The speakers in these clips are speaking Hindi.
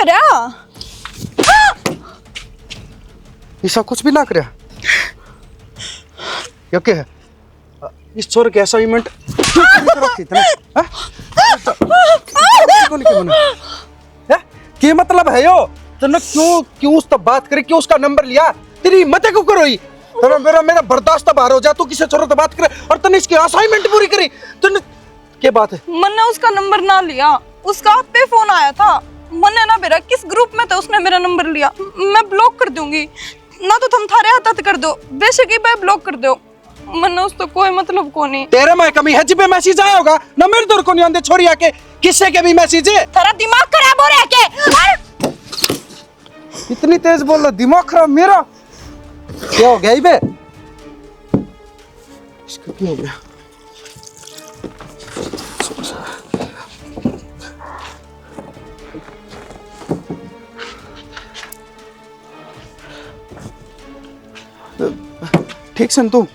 करा ऐसा कुछ भी ना करे ये क्या है इस छोर के असाइनमेंट क्या मतलब है यो तूने क्यों उससे बात करी क्यों उसका नंबर लिया तेरी हिम्मत क्यों करोई मेरा बर्दाश्त बाहर हो जा तू किसी छोरे से बात करे और तूने इसकी असाइनमेंट पूरी करी तूने क्या बात है मैंने उसका नंबर ना लिया उसका आप पे फोन आया था मैंने ना मेरा किस ग्रुप में था उसने मेरा नंबर लिया मैं ब्लॉक कर दूंगी ना तो तुम थारे हाथ कर दो बेशक ही मैं ब्लॉक कर दो मैंने उसको कोई मतलब को नहीं तेरे में कमी है जिबे मैसेज आया होगा ना मेरे दौर को नहीं आंदे छोरी आके किससे के भी मैसेज है तेरा दिमाग खराब हो रहा है के इतनी तेज बोल रहा दिमाग खराब मेरा क्या हो गया बे इसका क्या हो गया ठीक सन तू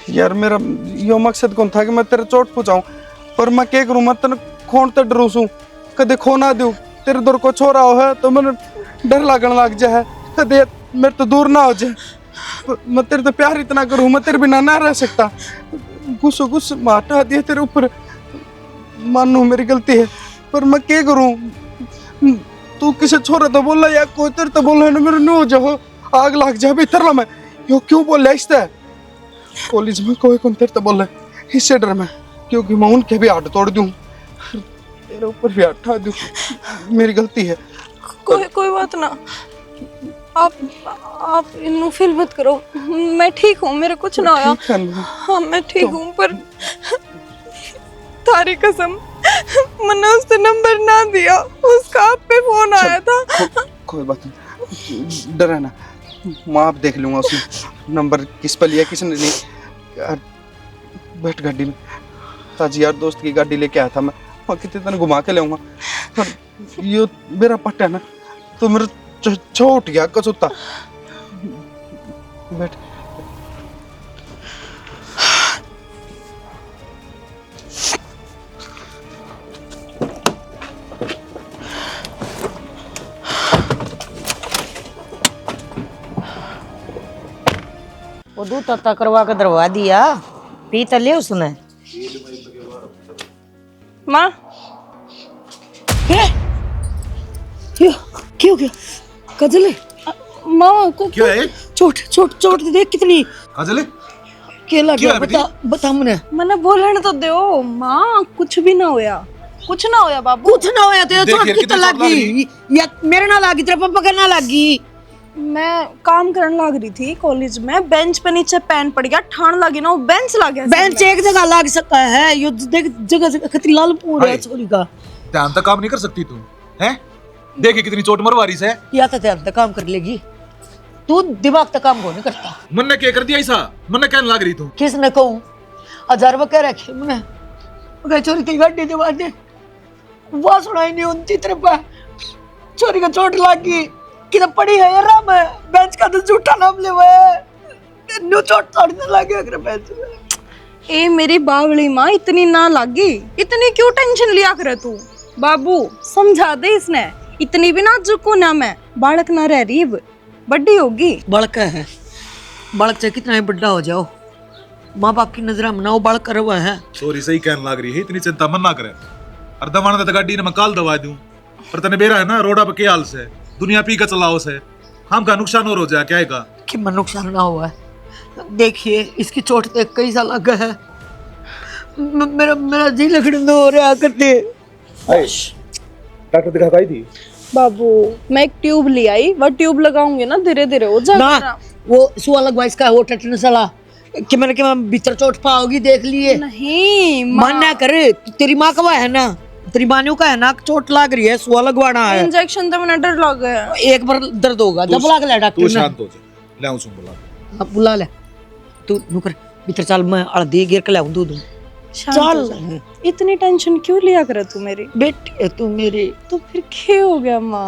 यार मेरा यो मकसद कौन था कि मैं तेरे चोट पहुंचाऊं पर मैं क्या करूं मैं तेने खोन ते डरू सू कदे खो ना दूं तेरे दूर को छोरा हो है तो मैंने डर लगन लग जाए कदे मेरे तो दूर ना हो जाए मैं तेरे तो प्यार इतना करूं मैं तेरे बिना ना रह सकता गुस्सा गुस्सा हटा दिया तेरे ऊपर मानो मेरी गलती है पर मैं क्या करूं तू किसी छोरे तो बोला या कोई तेरे तो बोला ना मेरे नो जाओ आग लग जाए भीतर ला मैं यो क्यों बोल इससे कॉलेज में कोई कौन तेरे तो बोला इससे डर मैं क्योंकि मैं उनके भी हाथ तोड़ दूं तेरे ऊपर भी हाथ उठा दूं मेरी गलती है कोई बात ना आप इन्नू फील मत करो मैं ठीक हूँ मेरे कुछ ना होया हाँ मैं ठीक हूँ पर तारी कसम मैंने उससे नंबर ना दिया उसका आप पे फोन आया था कोई बात नहीं डरा ना मैं आप देख लूंगा उसने नंबर किस पर लिया किसने नहीं यार बैठ गाड़ी में आज यार दोस्त की गाड़ी लेके आया था मैं कितने दिन घुमा के लाऊंगा पर ये मेरा पट्टा है ना तो मेरा छोट गया कसूता बैठ वो दूध तत्ता करवा के दरवा दिया पी तो ले उसने माँ क्यों क्या कजले माँ को क्या है चोट चोट चोट देख कितनी काजल क्या लग क्या गया है बता मुझे मैंने बोलने तो दो माँ कुछ भी ना होया कुछ ना होया बाबू कुछ ना होया तो ये देख चोट यार, कितना कितनी चोट लगी या मेरे ना लगी तेरे पापा के ना लगी मैं काम करने लग रही थी कॉलेज में बेंच पे नीचे पैन पड़ गया ठान लगी ना वो बेंच लग गया बेंच एक जगह लग सकता है ये देख जगह जगह कितनी लाल पूर है छोरी का ध्यान तक काम नहीं कर सकती तू हैं देखिए कितनी चोट मरवा रही है या तो ध्यान काम कर लेगी तू दिमाग तक काम को नहीं करता मन ने क्या कर दिया ऐसा मन ने कहने लग रही तू किसने कहूँ 1000 रुपये कह रखे मैंने गए चोरी की गाड़ी दिवा दे वो सुनाई नहीं उनकी तरफ चोरी का चोट लगी किधर पड़ी है यार मैं बेंच का तो झूठा नाम ले हुए न्यू चोट तोड़ने लगे अगर बेंच में ए मेरी बावली माँ इतनी ना लगी इतनी क्यों टेंशन लिया करे तू बाबू समझा दे इसने इतनी भी ना झुको ना मैं बालक ना रह रही बड़ी होगी बड़का है बड़क चाहे कितना ही बड़ा हो जाओ माँ बाप की नजर में ना वो बड़क कर हुआ है सॉरी सही कहने लग रही है इतनी चिंता मन ना करे और दवाना तो गाड़ी ने मैं काल दवा दूं पर तने बेरा है ना रोडा पे क्या हाल से दुनिया पी का चलाओ से हम का नुकसान और हो जाए क्या है कि मन नुकसान ना हुआ है देखिए इसकी चोट तो कई साल लगा है मेरा मेरा जी लगने हो रहा करते डॉक्टर दिखा पाई थी बाबू मैं एक ट्यूब ले आई वो ट्यूब लगाऊंगी ना धीरे धीरे हो जाएगा ना वो सुआ लगवा इसका वो टेटनस वाला कि मैंने भीतर चोट पाओगी देख लिए नहीं मन ना करे तेरी माँ का है ना तेरी मानियों का है ना चोट लग रही है सुआ लगवाना है इंजेक्शन तो मैंने डर लग गया एक बार दर्द होगा जब बुला के ले डॉक्टर तू ने शांत हो जा ले आऊं सुन बुला अब बुला ले तू नुकर भीतर चल मैं हल्दी गिर के लाऊं दूध चल इतनी टेंशन क्यों लिया करे तू मेरी बेटी है तू मेरी तो फिर क्या हो गया माँ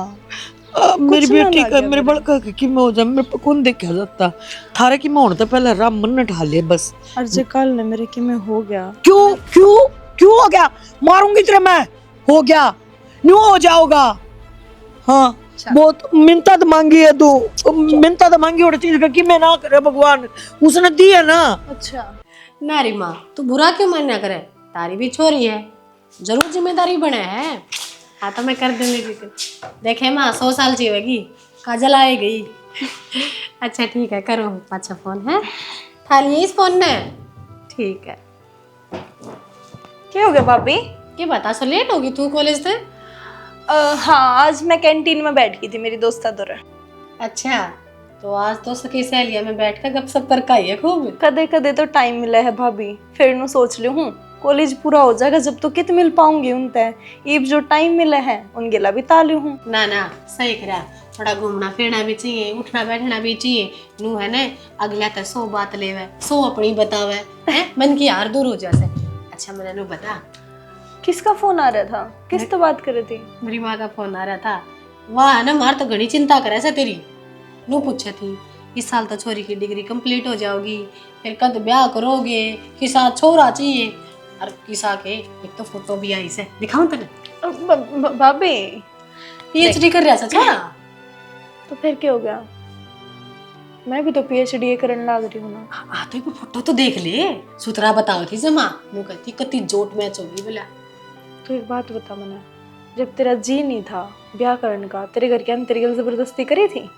मेरी बेटी का मेरे बड़का की मैं हो जा मेरे पे कौन देखा जाता थारे की मैं होने तो पहले राम मन न ढाले बस अर्जे कल ने मेरे की में हो गया क्यों क्यों क्यों हो गया मारूंगी तेरे मैं हो गया न्यू हो जाओगा। हाँ बहुत मिन्नत मांगी है तू, मिन्नत मांगी और चीज का कि मैं ना करे भगवान, उसने दी है ना। अच्छा नारी माँ तू बुरा क्यों मानना करे, तारी भी छोरी है, जरूर जिम्मेदारी बने है। हाँ तो मैं कर दूंगी जिक्र। देखे माँ 100 साल जीवेगी, काजल आएगी। अच्छा ठीक है, करो अच्छा फोन है थाली इस फोन ने। ठीक है, क्या हो गया भाभी? ये बता सो लेट होगी तू कॉलेज से? हाँ आज मैं कैंटीन में बैठ गई थी मेरी दोस्ता दौरे। अच्छा तो आज तो सखी सहेलिया में बैठ कर गपशप कर खाई है खूब। कदे कदे तो टाइम मिला है भाभी, फिर नु सोच ली हूँ कॉलेज पूरा हो जाएगा जब तो कित मिल पाऊंगी उनते, इब जो टाइम मिला है उन गिला बिता ली हूँ। ना ना सही करा, थोड़ा घूमना फिरना भी चाहिए, उठना बैठना भी चाहिए। नू है ना अगला तो 100 बात लेवे 100 अपनी बतावे है, मन की हार दूर हो जाए। अच्छा मैंने नू बता किसका फोन आ रहा था, किस तो बात कर रही थी? मेरी माँ का फोन आ रहा था। वाह है ना मार तो घनी चिंता करे से तेरी। नू पूछे थी इस साल तो छोरी की डिग्री कंप्लीट हो जाओगी, फिर कद ब्याह करोगे, किसा छोरा चाहिए और किसा के एक तो फोटो भी आई से दिखाऊं तेने। भाभी पीएचडी कर रहा था छोरा। तो फिर क्या हो गया, मैं भी तो पीएचडी करने लग रही हूँ ना। हाँ तो एक फोटो तो देख ले, सुतरा बताओ थी जमा। नू कहती कति जोट मैच होगी बोला। तो एक बात बता मैंने, जब तेरा जी नहीं था ब्याह करने का, तेरे घर के अंदर तेरी जबरदस्ती करी थी?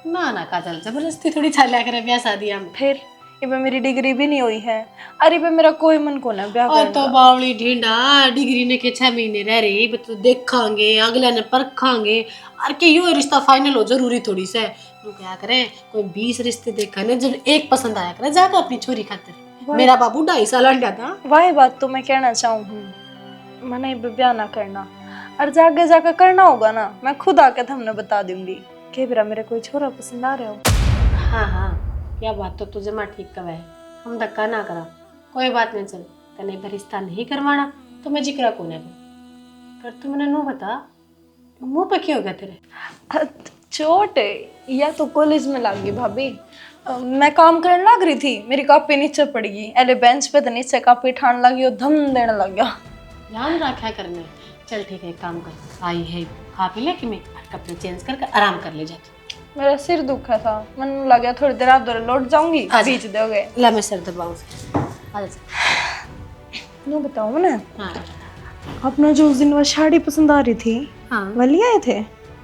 ना ना काजल जबरदस्ती थोड़ी चल करे ब्याह शादी में। फिर इबे मेरी डिग्री भी नहीं हुई है, अरे इबे मेरा कोई मन को ना ब्याह और करने तो का। बावली ढींडा डिग्री ने के 6 महीने रह रही बस तो देखांगे अगले ने परखांगे और के यो रिश्ता फाइनल हो जरूरी थोड़ी से। तू क्या करे कोई 20 रिश्ते देखा ने जब एक पसंद आया करे जाकर अपनी छोरी खातिर। मेरा बाबू 2.5 साल अंडा था। वही बात तो मैं कहना चाहूँ हूँ, मैंने इबे ब्याह ना करना, और जाके जाकर करना होगा ना मैं खुद आके तुमने बता दूंगी कि मेरा कोई छोरा पसंद आ रहा हो। हाँ हाँ क्या बात तो तुझे माँ ठीक कवे है, हम धक्का ना करा। कोई बात नहीं, चल तने इधर रिश्ता नहीं करवाना तो मैं जिक्र को नहीं पर तू मैंने नो बता मुंह पे क्यों हो गया तेरे? चोट है या तो कॉलेज में लग गई भाभी। मैं काम करने लग रही थी, मेरी कॉपी नीचे पड़ गई, अरे बेंच पे तो नीचे कॉपी ठान लगी और धम देने लग गया। ध्यान रखा करने। चल ठीक है एक काम कर, आई है खा पी ले कि मैं कपड़े चेंज करके आराम कर ले जाती। मेरा सिर दुखा था, मन लगा थोड़ी देर आप लौट जाऊंगी, बीच दोगे। ला मैं सर दबाऊं नो बताओ मैंने, हाँ अपना जो उस दिन वो साड़ी पसंद आ रही थी हाँ वो ले आए थे?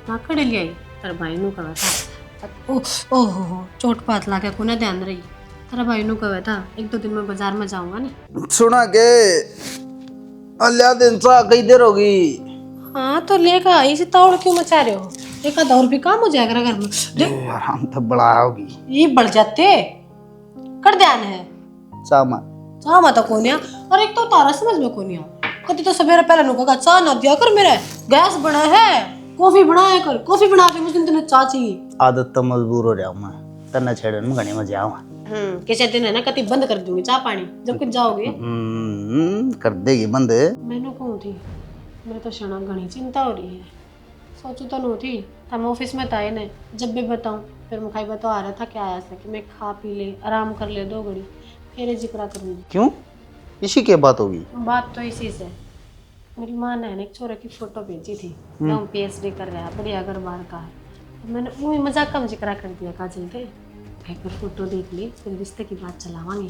हाँ कड़े ले आई तेरा भाई नु कहा था। ओहो चोट पात ला के कोने ध्यान रही। तेरा भाई नु कहा था 1-2 दिन में बाजार में जाऊंगा ना। सुना के अल्लाह दिन सा कई देर होगी। हाँ तो लेकर आई सी तावड़ क्यों मचा रहे हो? एक आधा और भी काम हो जाएगा घर में। देख आराम तो बड़ा होगी ये बढ़ जाते कर ध्यान है सामा चाह मत कोनिया। और एक तो तारा समझ में कोनिया कभी तो सवेरे पहले नुका चाह ना दिया कर, मेरे गैस बना है कॉफी बनाया कर, कॉफी बना के मुझे तेने चाह चाहिए। आदत तो मजबूर हो जाऊं मैं, तन्ना छेड़न में घने मजा आवा। किसी दिन है ना कति बंद कर दूंगी चाह पानी जब कुछ जाओगे। कर देगी बंद। मैंने कौन थी मेरे तो क्षणा घनी चिंता हो रही है। सोचू तो नहीं थी हम ऑफिस में था ने जब भी बताऊं फिर मुखाई बता आ रहा था क्या आया था कि मैं खा पी ले आराम कर ले 2 घड़ी फिर जिक्र करूंगी। क्यों इसी की बात होगी? बात तो इसी से मेरी माँ ने एक छोरे की फोटो भेजी थी, हम पीएचडी कर रहा है बढ़िया घर बार का है। तो मैंने वही मजाक कम जिक्र कर दिया काजल थे एक बार फोटो देख ली फिर रिश्ते की बात चलावांगे।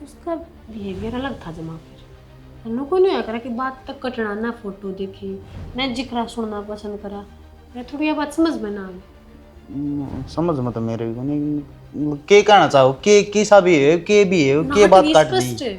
उसका बिहेवियर अलग था जमा फिर अनु को नहीं आया करा कि बात तक कटना ना फोटो देखी न जिक्र सुनना पसंद करा। मैं थोड़ी बात समझ में ना आई। समझ में तो मेरे को नहीं के कहना चाहो के किसा भी है के भी है के बात काट दी।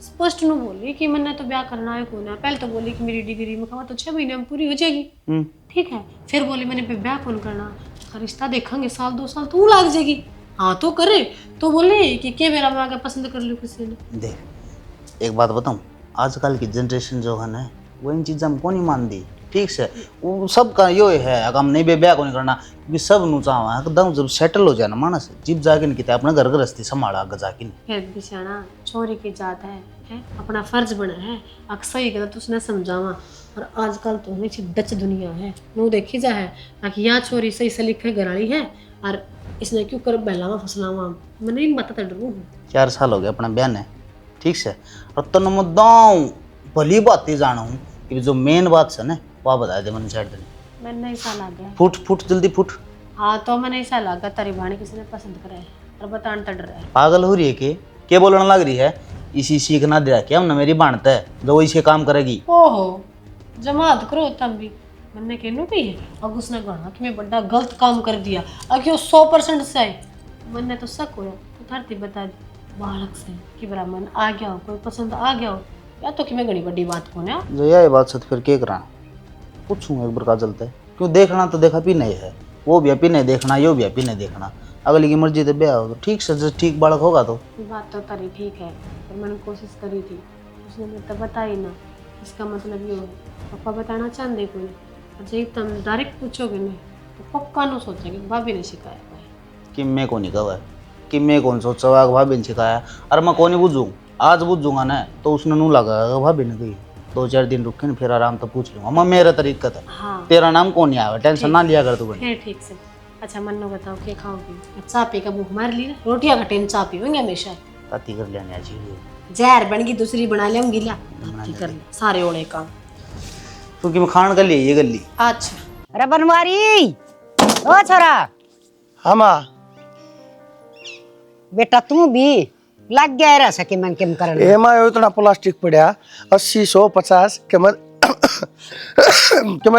स्पष्ट नु बोली कि मैंने तो ब्याह करना है कौन है। पहले तो बोली कि मेरी डिग्री में कहा तो 6 महीने में पूरी हो जाएगी, ठीक है। फिर बोली मैंने ब्याह कौन करना, रिश्ता देखेंगे 1-2 साल तो लग जाएगी। हाँ तो करे तो बोले कि मेरा मैं आगे पसंद कर लूँ किसी ने। देख एक बात बताऊं, आजकल की जनरेशन जो है ना वो इन चीज़ में कौन नहीं मानती, ठीक से। वो सबका यो है अगर हम नहीं ब्याह को नहीं करना क्योंकि सब नु चाहवा एकदम जब सेटल हो जाए ना मानस जीप जाके नहीं किते अपना घर गृहस्थी संभाला आगे जाके नहीं। फिर बिछाना छोरी की जात है अपना फर्ज बना है अक्सर ही गलत उसने समझावा। और आजकल तो नीचे डच दुनिया है नो देखी जा है ताकि यहाँ छोरी सही से लिखे घराली है और इसने क्यों कर बहलावा फसलावा मैं नहीं बताता डरू। 4 साल हो गए अपना ब्याह ने, ठीक से। और तन मुद्दाऊं भली बातें जाना हूँ कि जो मेन बात है ना वह बता दे मैंने साइड देने। मैंने ऐसा लगा फुट फुट जल्दी फुट। हाँ तो मैंने ऐसा लगा तारी भाणी किसी ने पसंद करा है और बताने तड़ रहा है। पागल हो रही है कि क्या बोलने लग रही है? इसी सीखना दे क्या ना मेरी बांटता है जो इसे काम करेगी। ओहो जमात करो तब भी मैंने कहनू भी है अब उसने कहा कि मैं बड़ा गलत काम कर दिया अब क्यों 100% से है मैंने तो शक हो तो धरती बता दी बालक से कि ब्राह्मण आ गया हो कोई पसंद आ गया हो या तो कि मैं घनी बड़ी बात को ना जो यह बात सच फिर क्या करा पूछूंगा एक बार का चलता है क्यों देखना तो देखा भी नहीं है वो भी अभी नहीं देखना यो भी अभी नहीं देखना अगली की मर्जी तो ब्याह हो तो ठीक से ठीक बालक होगा तो बात तो तारी ठीक है पर मैंने कोशिश करी थी उसने मेरे तो बताई ना इसका मतलब ये है पापा बताना चाहते कोई और जब तुम डायरेक्ट पूछोगे नहीं तो पक्का न सोचेंगे भाभी ने सिखाया भाई कि मैं कौन कहा है कि मैं कौन सोचा भाभी ने सिखाया और मैं कौन बुझूँ आज बुझूंगा ना तो उसने नू लगा भाभी ने कही 2-4 दिन रुके ना फिर आराम तो पूछ लूंगा मैं मेरा तरीका था। हाँ तेरा नाम कौन नहीं आया टेंशन ना लिया कर तू बड़ी। फिर ठीक से अच्छा मन्नो बताओ क्या खाओगी चाय पी का भूख मार ली ना रोटियां का टाइम चाय पीवेंगे हमेशा ताती कर लेने आ चाहिए जहर बन गई दूसरी बना लेंगी ला की कर ले सारे ओले काम क्योंकि मैं खान कर लिए ये गली। अच्छा अरे बनवारी ओ छोरा हाँ माँ बेटा तू भी लग गया रह सके मैं किम कर ए माँ इतना प्लास्टिक पड़ा 80 100 50 के मैं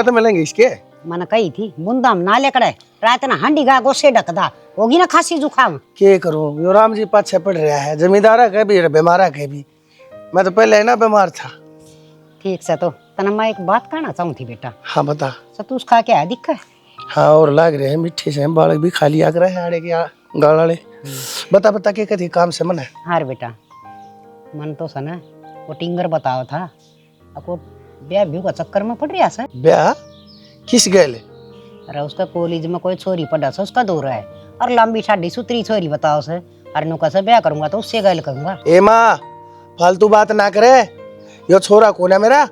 तो मिलेंगे इसके। मन कही थी बुंदाम ना लेकर रात ना हंडी गा गोसे ढकदा होगी ना खांसी जुकाम के करूं यो राम जी पाछे पड़ रहा है जमींदारा के भी बीमारा के भी मैं तो पहले ना बीमार था। ठीक से तो तना मैं एक बात कहना चाहूँ थी बेटा। हाँ बता। सतूस खा के है दिक्कत हाँ और लाग रहे हैं मीठे से बालक भी खाली आग रहे हैं आड़े के गाल वाले। बता बता के कथी काम से मन है। हार बेटा मन तो सना वो टिंगर बताओ था आपको ब्याह व्यू का चक्कर में पड़ रहा है ब्याह किस गए? अरे उसका कॉलेज में कोई छोरी पड़ा से उसका दौरा है और लंबी शादी सुतरी छोरी बताओ से अरे नुका से ब्याह करूंगा तो उससे गैल करूंगा। ए माँ फालतू बात ना करे यो छोरा कौन है मेरा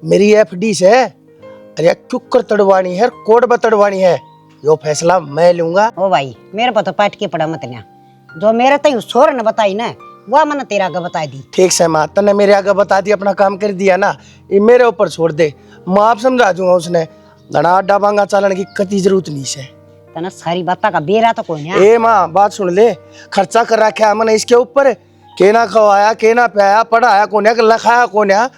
मेरी एफडी से अरे क्यों तड़वानी है कोड बतड़वानी है यो फैसला मैं लूंगा। ओ भाई मेरे पर तो पाट के पड़ा मत ना जो मेरे तय उस छोर ने बताई ना वो मैंने तेरा आगे बता दी। ठीक से माँ तने मेरे आगे बता दी अपना काम कर दिया ना ये मेरे ऊपर छोड़ दे मैं आप समझा दूंगा उसने धड़ा अड्डा बांगा चालन की कति जरूरत नहीं से तना सारी बात का बेरा तो कोई नहीं। ए माँ बात सुन ले खर्चा कर रखा है मैंने इसके ऊपर के ना खवाया के ना पियाया पढ़ाया कौन है लखाया कौन है।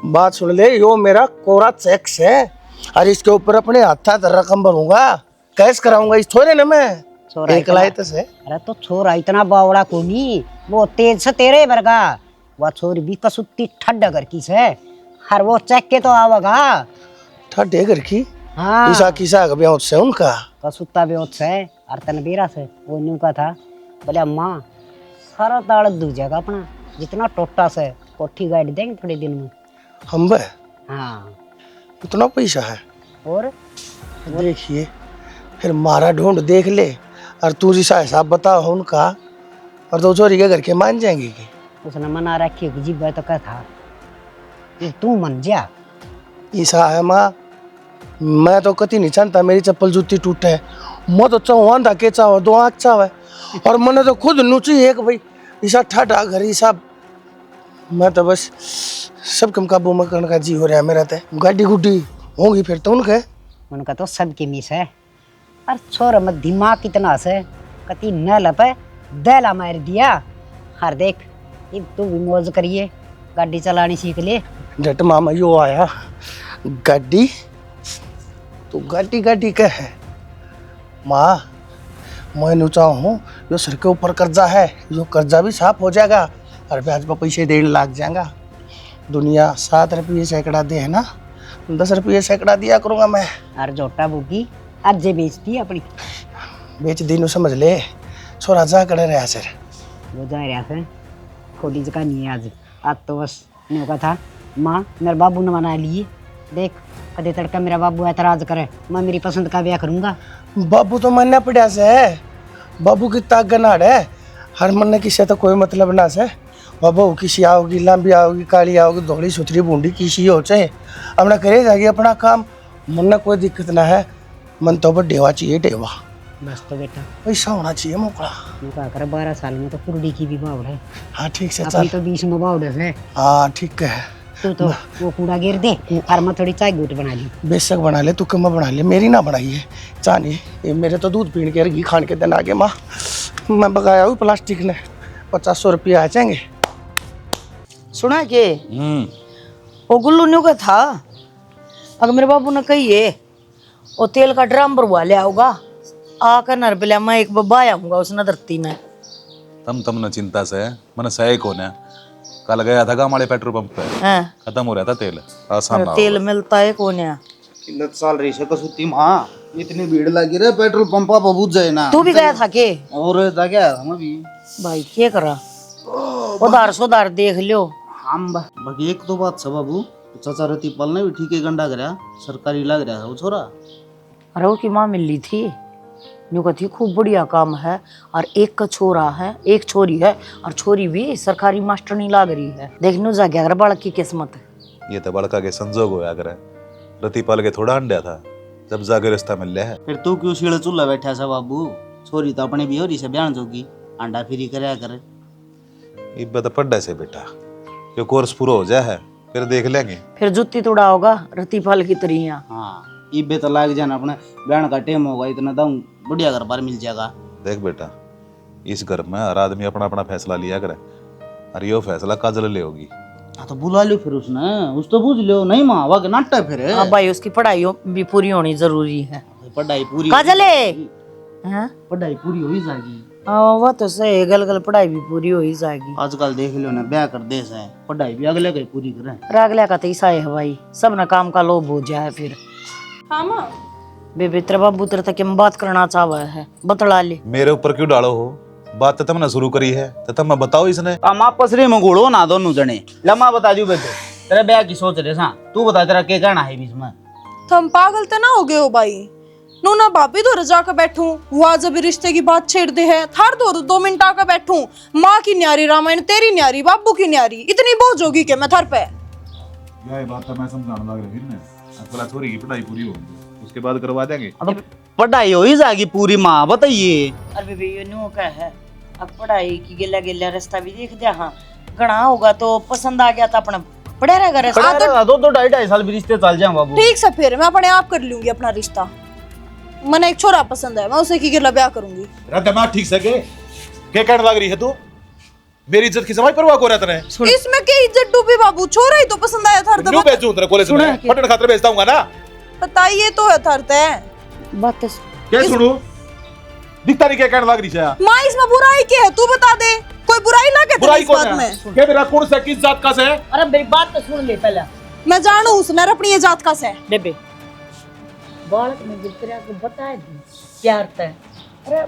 बात सुन ले यो मेरा कोरा चेक्स है और इसके ऊपर अपने हाथ रकम भरूंगा कैश कराऊंगा इस थोड़े ना मैं एक लायत से। अरे तो छोरा इतना बावड़ा को नहीं वो तेज से तेरे वर्गा वो छोरी भी कसुत्ती ठड्डा घर की से हर वो चेक के तो आवेगा ठड्डे घर की। हाँ किसा किसा का ब्याह से उनका कसुत्ता भी से और तनबीरा से वो न्यू का था बोले अम्मा सारा ताड़ दू जाएगा अपना जितना टोटा से कोठी गाड़ी देंगे थोड़े दिन में हम बे हाँ उतना पैसा है और देखिए फिर मारा ढूंढ देख ले और तू जैसा हिसाब बताओ उनका और दो चोरी के घर के मान जाएंगे कि उसने मना रखी कि जी भाई तो क्या था ये तू मन जा ऐसा है माँ मैं तो कति नहीं चाहता मेरी चप्पल जूती टूटे मैं तो चाहूँ आंधा के चाहो 2 आँख चाहे और मैंने तो खुद नुची एक भाई ऐसा ठाठा घर ऐसा मैं तो बस सब कम काबू में करने का जी हो रहा है मेरा। तो गाड़ी गुड्डी होंगी फिर तो उनके उनका तो सबकी मिस है और छोर में दिमाग कितना से कति न लपे दहला मार दिया हर देख ये तू भी मौज करिए गाड़ी चलानी सीख ले। झट मामा यो आया गाड़ी तो गाड़ी गाड़ी क्या है माँ मैं नु चाहूँ यो सर के ऊपर कर्जा है यो कर्जा भी साफ हो जाएगा और ब्याज पर पैसे देने लग जाएगा। दुनिया 7 रुपये सैकड़ा दे है ना 10 रुपये सैकड़ा दिया करूँगा मैं। और जोटा बुगी आज जे बेचती अपनी बेच दिन समझ ले छोरा जा करे रहा सर वो जा रहा था खोली जगह नहीं है आज तो बस नहीं होगा था माँ मेरे बाबू ने मना लिए देख कदे तड़का मेरा बाबू ऐतराज करे मैं मेरी पसंद का ब्याह करूंगा। बाबू तो मरना पड़ा से बाबू की ताक नाड़ है हर मन किसी तो कोई मतलब ना से बाबू किसी आओगी लंबी आओगी काली आओगी धोली सुथरी बूंदी किसी हो चाहे अपना करे जाएगी अपना काम मन कोई दिक्कत ना है मन तो पर डेवा चाहिए डेवा बस तो बेटा पैसा होना चाहिए मोकड़ा मैं कहा कर 12 साल में तो कुर्डी की भी बाउड है। हाँ ठीक से अपन चल तो 20 में बाउड है। हाँ ठीक है तू तो वो कूड़ा गिर दे और मैं थोड़ी चाय घूट बना ली। बेशक बना ले, तू कम बना ले, मेरी ना बनाई है चानी। ये मेरे तो दूध पीने के घी खाने के दिन आगे माँ मैं बगाया हूँ प्लास्टिक ने 500 रुपया आ जाएंगे। सुना के वो गुल्लू न्यू का था, अगर मेरे बाबू ने कही है वो तेल का ड्रम भरवा लिया होगा आकर नर पे मैं एक बब्बा आया हूँ उसने धरती में। तम न चिंता से मन सही कौन है। कल गया था हमारे पेट्रोल पंप पे, हैं खत्म हो रहा था तेल। आसान ना तेल मिलता है कौन है? किल्लत साल रही से कसुती माँ, इतनी भीड़ लगी रहे पेट्रोल पंपा पर बुझ जाए ना। तू भी गया था के? और था क्या हम भी भाई क्या करा उधार सुधार देख लियो। हम बाकी एक तो बात है बाबू, चाचा रतीपाल ने भी ठीक है गंडा करा, सरकारी लग रहा है वो छोरा। अरे वो की माँ मिल रही थी न्यू कहती खूब बढ़िया काम है और एक का छोरा है एक छोरी है और छोरी भी सरकारी मास्टर नहीं लाग रही है। देखने जा गया अगर बालक की किस्मत है। ये तो बड़का के संजोग होया करे, रतीपाल के थोड़ा अंडा था जब जाके रिश्ता मिल रहा है। फिर तू क्यों सीढ़े चूल्हा बैठा सा बाबू, छोरी तो अपने भी हो रही से बयान जोगी, अंडा फिरी करया करे। इब्बत पढ़ा से बेटा, ये कोर्स पूरा हो जाए है फिर देख लेंगे। फिर जुत्ती तोड़ा होगा रतीपाल की तरिया। हाँ इबे तो लाग जाना, अपने बयान का टाइम होगा इतना दाऊ बढ़िया घर बार मिल जाएगा। देख बेटा, इस घर में हर आदमी अपना अपना फैसला लिया करे और यो फैसला काजल ले होगी। हाँ तो बुला लो फिर उसने, उस तो पूछ लो नहीं माँ वाह नाटा फिर। हाँ भाई उसकी पढ़ाई भी पूरी होनी जरूरी है। पढ़ाई पूरी काजले हैं पढ़ाई पूरी हो ही जाएगी। हाँ वो तो सही, गल गल पढ़ाई भी पूरी हो ही जाएगी। आजकल देख लो ना ब्याह कर दे से पढ़ाई भी अगले का पूरी करें। रागला का तो ऐसा है भाई, सब ना काम का लोभ हो जाए फिर। हाँ माँ बेबे तेरा बाबू तेरे तक हम बात करना चाहवा है, बतला ले। मेरे ऊपर क्यों डालो हो बात, तो तुमने शुरू करी है तो तुम बताओ इसने। हम आपस में घोड़ो ना दोनों जने। लम्मा बता दू बेटे तेरे ब्याह की सोच रहे सा, तू बता तेरा क्या कहना है बीच में। तुम पागल तो ना हो गए हो भाई? नू ना भाभी तो रजा कर बैठूं, वो जब रिश्ते की बात छेड़ दे है थार दो 2 मिनट आकर बैठूं। माँ की न्यारी रामायण तेरी न्यारी बाबू की न्यारी, इतनी बोझ होगी कि मैं थर पे। यही बात तो मैं समझाने लग रही हूं, छोरी की पढ़ाई पूरी होगी उसके बाद करवा देंगे। तो पढ़ाई हो ही जाएगी पूरी माँ बताइए। अरे बेबे ये न्यू का है, अब पढ़ाई की गिला गिला रास्ता भी देख दिया। हाँ घना होगा तो पसंद आ गया तो अपना पढ़े रहेगा रास्ता। दो 2.5 साल भी रिश्ते चल जाए बाबू। ठीक से फिर मैं अपने आप कर लूंगी अपना रिश्ता। मैंने एक छोरा पसंद है, मैं उसे की गिला ब्याह करूंगी। दिमाग ठीक से के कहने लग रही है तू? मेरी इज्जत की समाई परवाह को रहता है। इसमें क्या इज्जत डूबी बाबू, छोरा ही तो पसंद आया था। क्यों भेजूं तेरे कॉलेज में? पटन खातर भेजता हूंगा ना। बताइए तो है थरते बात क्या सुनू? दिखता नहीं क्या कहने लग रही है? माँ इसमें बुराई क्या है तू बता दे, कोई बुराई ना कहते बुराई इस कौन बात है? में। क्या मेरा कौन सा किस जात का से है? अरे मेरी बात तो सुन ले पहले। मैं जानू उसने अपनी ये जात का से। बेबे बालक में तेरे को बता दी क्या अर्थ है। अरे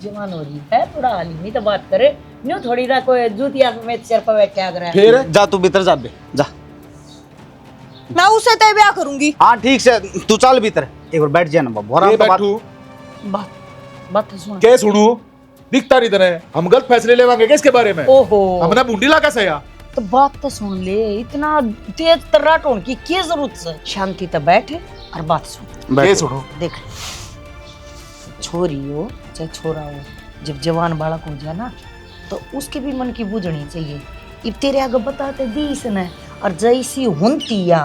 जवान हो रही है थोड़ा हाली नहीं तो बात करे न्यू थोड़ी ना कोई जूतिया में सिर पर बैठ क्या कर रहा है। फिर जा तू भीतर जा बे जा। मैं उससे तय ब्याह करूंगी। हाँ ठीक से तू चल भीतर एक बार बैठ जाना बाबू आराम से बात। बात बात तो सुन। क्या सुनू? दिखता नहीं तेरे, हम गलत फैसले लेवांगे क्या इसके बारे में? ओहो हमने बूंदी ला कैसे या? तो बात तो सुन ले, इतना तेज तर्राट होने की क्या जरूरत है? शांति तो बैठ और बात सुन। क्या सुनू? देख छोरी हो चाहे छोरा हो, जब जवान बालक हो जाए ना तो उसके भी मन की बूझनी चाहिए। अब तेरे आगे बताते दी इसने और जैसी होती या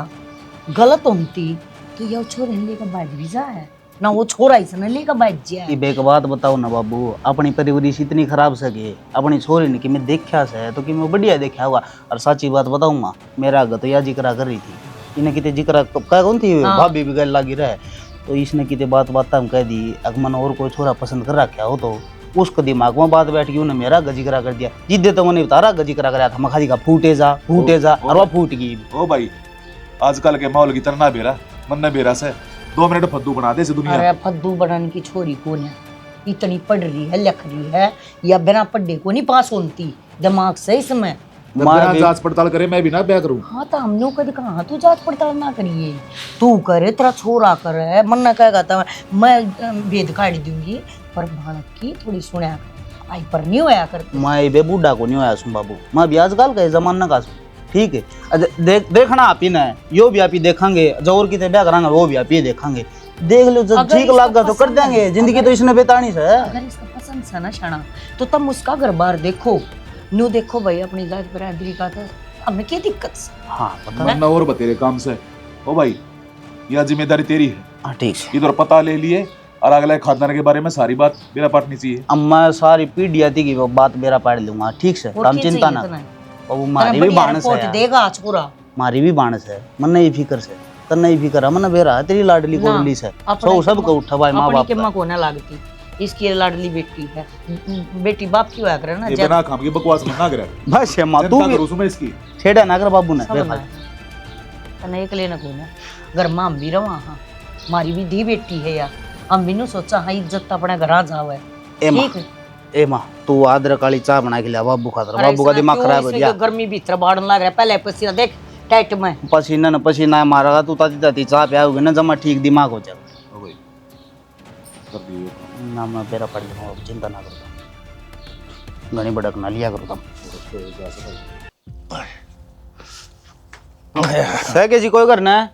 गलत होती तो यह छोरे लेकर बैठ भी जाए ना, वो छोरा इसने लेकर बैठ जाए। एक बात बताओ ना बाबू, अपनी परिवरिश इतनी खराब सके अपनी छोरी ने कि मैं देखा से तो कि मैं बढ़िया देखा हुआ। और सच्ची बात बताऊँ माँ, मेरा आगे तो यह जिक्र कर रही थी, इन्हें कितने जिक्र क्या कौन थी भाभी भी गल लगी रहे तो इसने कितने बात हम कह दी अगमन और कोई छोरा पसंद कर रखा हो तो उसको दिमाग में बात बैठ गई, उन्हें मेरा गजिकरा कर दिया। जिद्दे तो मैंने तारा गजिकरा कराया था, मखाजी का फूटे जा और वह फूट गई। ओ भाई आजकल के माहौल की तरह ना बेरा मन न बेरा से 2 मिनट फद्दू बना दे से दुनिया। अरे फद्दू बनाने की छोरी कौन है? इतनी पढ़ रही है लिख रही है या बिना पढ़े को नहीं पास होती दिमाग से इसमें। बिना जांच पड़ताल करे मैं भी ना ब्याह करूं। हाँ तो हमने कभी कहा तू जांच पड़ताल ना करिए, तू करे तेरा छोरा करे मन ना कहेगा तो मैं भेद काट दूंगी। पर बालक की थोड़ी सुना आई पर नहीं होया कर। मैं बे बूढ़ा को नहीं होया सुन बाबू, मैं भी आजकल का जमाना का ठीक है। देखना आप ही ना यो भी आप ही देखेंगे, जो और कितने ब्याह करांगे वो भी आप ही देखेंगे। देख लो जब ठीक लगा तो कर देंगे, जिंदगी तो इसने बेतानी से है। अगर इसका पसंद से ना शाना तो तब उसका घर बार देखो न्यू देखो भाई अपनी जात बरादरी का तो हमें क्या दिक्कत से? हाँ पता वरना और बतेरे काम से। ओ भाई, यह जिम्मेदारी तेरी है। हाँ ठीक है। इधर पता ले लिए और अगले खानदान के बारे में सारी बात मेरा पाटनी चाहिए। अब मैं सारी पीढ़ी आती की वो बात मेरा पाड़ लूंगा, ठीक से, और तुम क्या चिंता चाहिए ना तुम्हें? और वो मारी भी बढ़िया बाणस रिपोर्ट है, देगा आज पूरा। मारी भी बाणस है, मन नहीं फिकर से, तन नहीं फिकर, मन बेरा है तेरी लाडली ना, कोडली से, अपने सो सब के को उठा भाई माँ अपनी बाप के का। माँ को ना लागती, इसकी लाडली बेटी है। बेटी बाप की होया करे ना। ये बिना काम की बकवास मत ना करे। बस ये माँ तू चिंता भी करूँ मैं इसकी। छेड़ा ना कर बाबू ने समझ में तने एक लेना को ना घर में हम भी रवा। हाँ मारी भी दी बेटी है यार, हम भी नु सोचा हाँ इज्जत अपने घर आ जावे। ए माँ, ठीक है। ए माँ तू अदरक वाली चाय बना के लिया बाबू खातर, अरे बाबू का इसने दिमाग क्यों खराब हो इसे गया। गर्मी भीतर बाड़न लग रहा है, पहले पसीना देख टाइट में। पसीना न पसीना मारेगा तू, ताती ताती चाय पियाओगे ना जमा ठीक दिमाग हो जाएगा। ओ भाई, कर दिए। ना मैं बेरा पड़ जाऊंगा, अब चिंता ना करो, घनी बड़क ना लिया करो तुम। सह जी कोई करना है?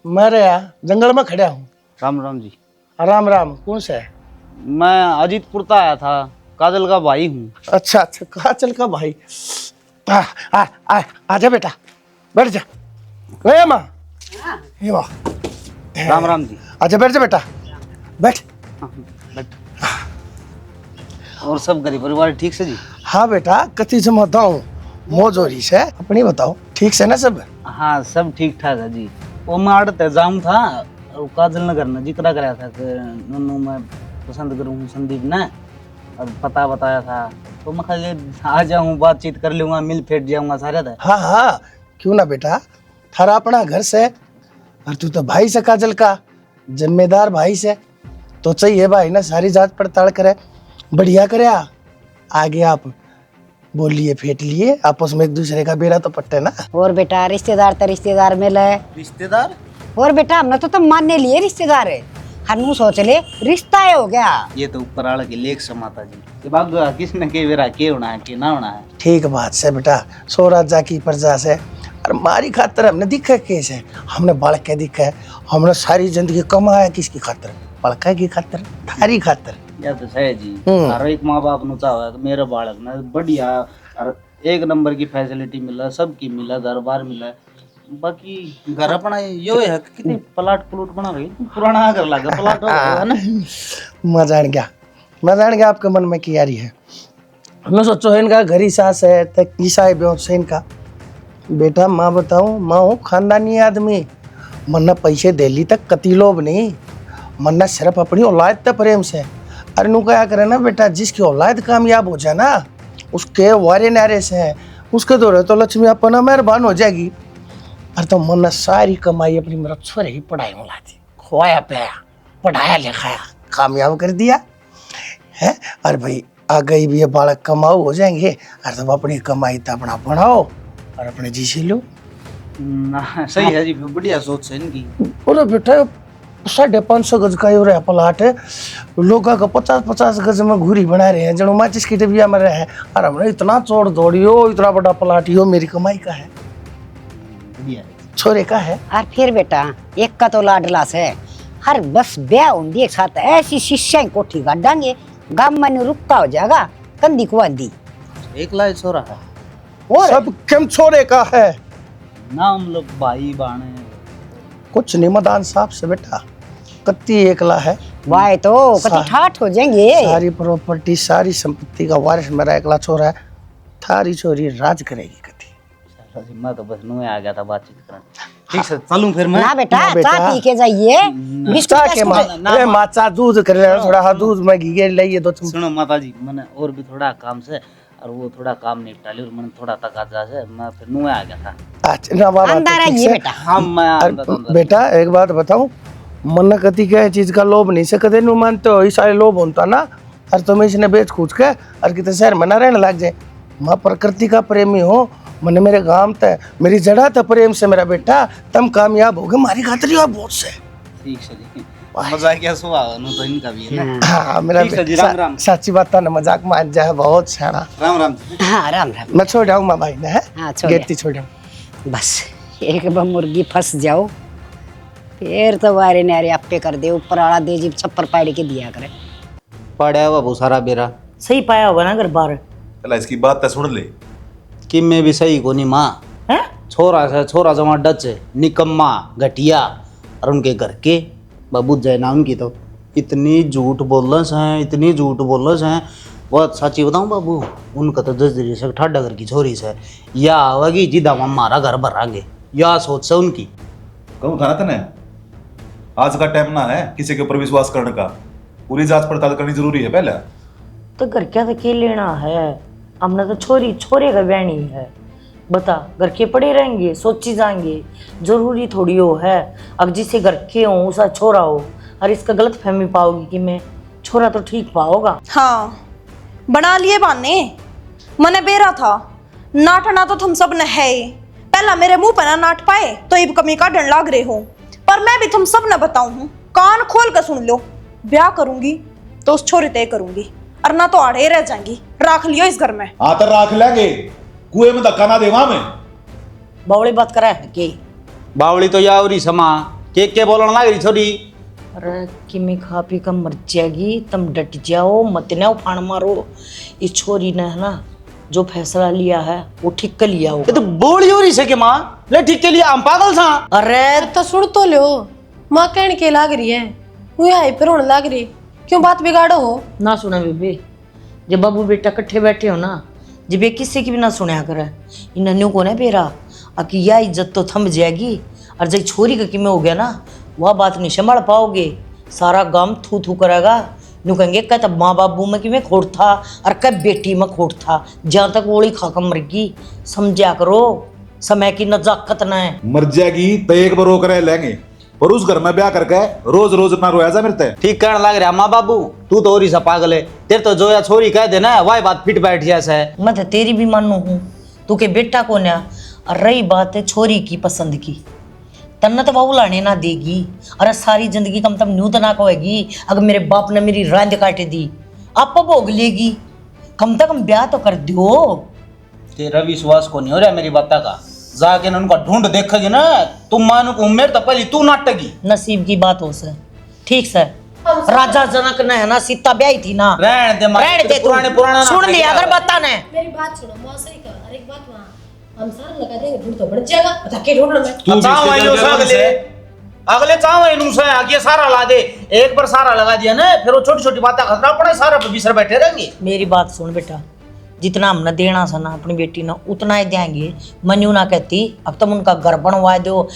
मैं रे यहाँ जंगल में खड़ा हूँ। राम राम जी। राम राम, कौन सा है? मैं अजीतपुर से आया था, काजल का भाई हूँ। अच्छा अच्छा, कहाँ चल का भाई? आ आ आ आजा बेटा, बैठ जा। ए माँ, ये माँ, राम राम जी। आजा बैठ जा बेटा, बैठ। बट और सब गरीब परिवार ठीक से जी? हाँ बेटा, कति से बताऊँ, मौज हो रही है। अपनी बताओ, ठीक से ना सब? हाँ सब ठीक ठाक है जी। वो मैं आड़ते जाऊँ था और काजल नगर ने जिक्र कराया था कि नन्नू मैं पसंद करूँ संदीप ने, और पता बताया था, तो मैं खाली आ जाऊँ, बातचीत कर लूँगा, मिल फेट जाऊँगा सारे थे। हाँ हाँ, क्यों ना बेटा, थारा अपना घर से, और तू तो भाई से काजल का, जिम्मेदार भाई से, तो चाहिए भाई ना सारी जांच पड़ताल करे, बढ़िया करे। आगे आप बोल लिए फेंट लिए, आपस में एक दूसरे का बेड़ा तो पट्टे ना। और बेटा रिश्तेदार तो रिश्तेदार मिले। रिश्तेदार? और बेटा हमने तो तुम मानने लिए रिश्तेदार है, हनु सोच ले रिश्ता है हो गया। ये तो ऊपर आड़ के लेख समाता जी कि बाबू किसने के बेरा के होना है के ना होना है। ठीक बात से बेटा, सो राजा की प्रजा से, और मारी खातर हमने दिखा कैसे, हमने बालक के दिखा है, हमने सारी जिंदगी कमाया किसकी खातर? बड़का की खातर, थारी खातर। या तो है जी, हर एक माँ बाप नु चाहे मेरा बालक ना बढ़िया और एक नंबर की फैसिलिटी मिला, सबकी मिला, घर बार मिला। बाकी घर अपना यो है कि कितनी प्लाट प्लूट बना रही, पुराना घर लगा प्लाट है ना। मैं जान गया आपके मन में क्या रही है। मैं सोचो इनका घर ही सास है तो ईसा है ब्योत से इनका। बेटा माँ बताऊँ, माँ हूँ खानदानी आदमी, मन्ना पैसे दे ली तक कति लोभ नहीं, मन्ना सिर्फ अपनी औलाद तक प्रेम से। अरे नु क्या करे ना बेटा, जिसकी औलाद कामयाब हो जाए ना, उसके वारे नारे से, उसके दौरे तो लक्ष्मी अपना मेहरबान हो जाएगी। अरे तो मन्ना सारी कमाई अपनी मेरा छोरे ही पढ़ाई में लाती, खोया पिया, पढ़ाया लिखाया, कामयाब कर दिया है। और भाई आ गई भी ये बालक कमाऊ हो जाएंगे, और तब अपनी कमाई तो अपना बढ़ाओ और अपने जी से लो। ना सही है जी, बढ़िया सोच है इनकी। बोलो बेटा 550 गज का हो रहा है प्लाट है, लोग का 50-50 गज में घूरी बना रहे हैं, जनो माचिस की डिबिया में रहे हैं, और हमने इतना चोड़ दौड़ियो, इतना बड़ा प्लाट यो मेरी कमाई का है, बढ़िया है। छोरे का है। और फिर बेटा एक का तो लाडला से, हर बस ब्याह होंगी एक साथ ऐसी शिष्या कोठी गाड़ांगे, गांव में रुकता हो जाएगा, कंदी कुआंदी। एक लाख छोरा है और सब कम छोरे का है, नाम लोग भाई बाणे कुछ नहीं मदान साहब से बेटा, कत्ती एकला है, वाए तो कति ठाठ हो जाएंगे। सारी प्रॉपर्टी सारी संपत्ति का वारिस मेरा एकला छोरा है, थारी छोरी राज करेगी कति। मैं तो बस नुए आ गया था बातचीत करने। ठीक है चलूं फिर मैं। ना बेटा ना बेटा। चाय पी के जाइए, बिस्कुट चा के माँ, अरे माचा दूध कर लेना थोड़ा, हाँ दूध में घी लाइए दो तुम। सुनो माता जी, मैंने और भी थोड़ा काम से, और वो थोड़ा काम निपटा लिया और मैंने थोड़ा तकाजा से, मैं फिर नुए आ गया था। अच्छा ना बाबा, अंदर ठीक आइए से। बेटा। हाँ मैं अरे बेटा एक बात बताऊं, मन कति क्या चीज का लोभ नहीं से कदे नु मानते हो, सारे लोभ होता ना, और तुम्हें इसने बेच कूच के और कितने शहर में ना रहने लग जाए। मैं प्रकृति का प्रेमी हूँ, मैंने मेरे गांव तय मेरी जड़ा था प्रेम से मेरा बेटा, तुम कामयाब हो गए मारी खातिर और बहुत से। ठीक है जी, मजा क्या सुहा नु तो इनका भी है ना। हाँ मेरा ठीक है जी, राम राम। सच्ची बात था ना, मजाक मान जाए बहुत सारा। राम राम। हाँ राम राम। मैं छोड़ जाऊँ भाई ने, हाँ छोड़ गेट छोड़ जाऊँ। बस एक बार मुर्गी फंस जाओ, फिर तो वारे नारे आपे कर दे, ऊपर आला दे जीप छप्पर पाड़ के दिया करे। पड़ा हुआ बहुत सारा बेरा। सही पाया होगा ना घर बार। चला इसकी बात तो सुन ले, कि मैं भी सही को नहीं माँ हैं? छोरा से छोरा जमा डच निकम्मा घटिया और उनके घर के बाबू जय नाम की तो इतनी झूठ बोलस हैं, इतनी झूठ बोलस हैं। बहुत सच्ची बताऊं बाबू, उनका तो जजरी से ठाडा घर की छोरी से या आवेगी जिदा हमारा घर भरांगे या सोच से उनकी। कहूँ था ना तने, आज का टाइम ना है किसी के ऊपर विश्वास करने का, पूरी जांच पड़ताल करनी जरूरी है पहले। तो घर क्या तो के लेना है, हमने तो छोरी छोरे का बहनी है। बता घर के पड़े रहेंगे सोची जाएंगे, जरूरी थोड़ी हो है अब जिसे घर के हो उसका छोरा हो और इसका गलत फहमी पाओगी कि मैं छोरा तो ठीक पाओगा। हाँ बना लिए बहाने, मने बेरा था नाटना तो तुम सब ने है ही। पहला मेरे मुंह पर ना नाट पाए तो ये कमी का डर लाग रहे हो, पर मैं भी तुम सब ने बताऊं हूँ, कान खोल कर सुन लो। ब्याह करूंगी तो उस छोरी तय करूंगी और ना तो आड़े रह जाएंगी। राख लियो इस घर में। हाँ तो राख लेंगे, कुएं में धक्का ना दे वहां में। बावड़ी बात करा है के बावली तो या उरी समा के बोलने लग रही छोरी। अरे कि मैं खा पी कर मर जाएगी, तुम डट जाओ मत ना उफान मारो। इस छोरी ने है ना जो फैसला लिया है वो ठीक कर लिया ये होगा। तो बोली हो रही से के माँ ले ठीक के लिए हम पागल सा। अरे तो सुन तो लो, माँ कहने के लाग रही है, वो हाइपर होने लाग रही, क्यों बात बिगाड़ो हो। ना सुना बेबे, जब बाबू बेटा इकट्ठे बैठे हो ना, जब ये किसी की भी ना सुना करे इन नन्नू को ना बेरा अकी या इज्जत तो थम जाएगी। और जब छोरी का किमें हो गया ना वह बात नहीं संभाल पाओगे, सारा गम थू थू करेगा। नु कहेंगे कह तब माँ बाबू में किमें खोट था और कब बेटी में खोट था, जहाँ तक वोली खाकर मरगी। समझा करो समय की नजाकत न है। मर जाएगी तो एक बार रोक रहे लेंगे, और उस घर में ब्याह करके रोज रोज ना रोया जा मिलते। ठीक कहने लग रहा माँ बाबू, तू तो और ही सा पागल है। तेरे तो जो या छोरी कह देना वही बात फिट बैठ जैसा है। मैं तो तेरी भी मानू हूँ, तू के बेटा को ना। और रही बात है छोरी की पसंद की, तन्ना तो बहू लाने ना देगी। अरे सारी जिंदगी कम तम न्यू तो ना कहेगी अगर मेरे बाप ने मेरी रांद काट दी, आप भोग लेगी। कम तक हम ब्याह तो कर दो। तेरा विश्वास को नहीं हो रहा मेरी बात का, जाके उनका ढूंढ देखेगी ना तुम मानो को उम्र तो पहले तू नाटकी। नसीब की बात हो सर, ठीक सर। राजा जनक ने है ना सीता ब्याही थी ना, रहने दे माँ, रहने दे तू। पुराने पुराना सुन नाटक लिया याद अगर है। बता ने मेरी बात सुनो, मौत सही कहा। अरे एक बात वहाँ हम सारा लगा देंगे, ढूंढ तो बढ़ जाएगा, बता के ढूंढना मैं। तू भी चाव इसके है जल्दी जो जल्दी अगले चाव है इनू से आगे सारा ला दे। एक बार सारा लगा दिया ना फिर वो छोटी छोटी बातें खतरा पड़े सारा पे बिसर बैठे रहेंगे। मेरी बात सुन बेटा, जितना हमने देना था ना अपनी बेटी ने उतना ही देंगे। मनु ना कहती अब तुम उनका घर बनवा दो।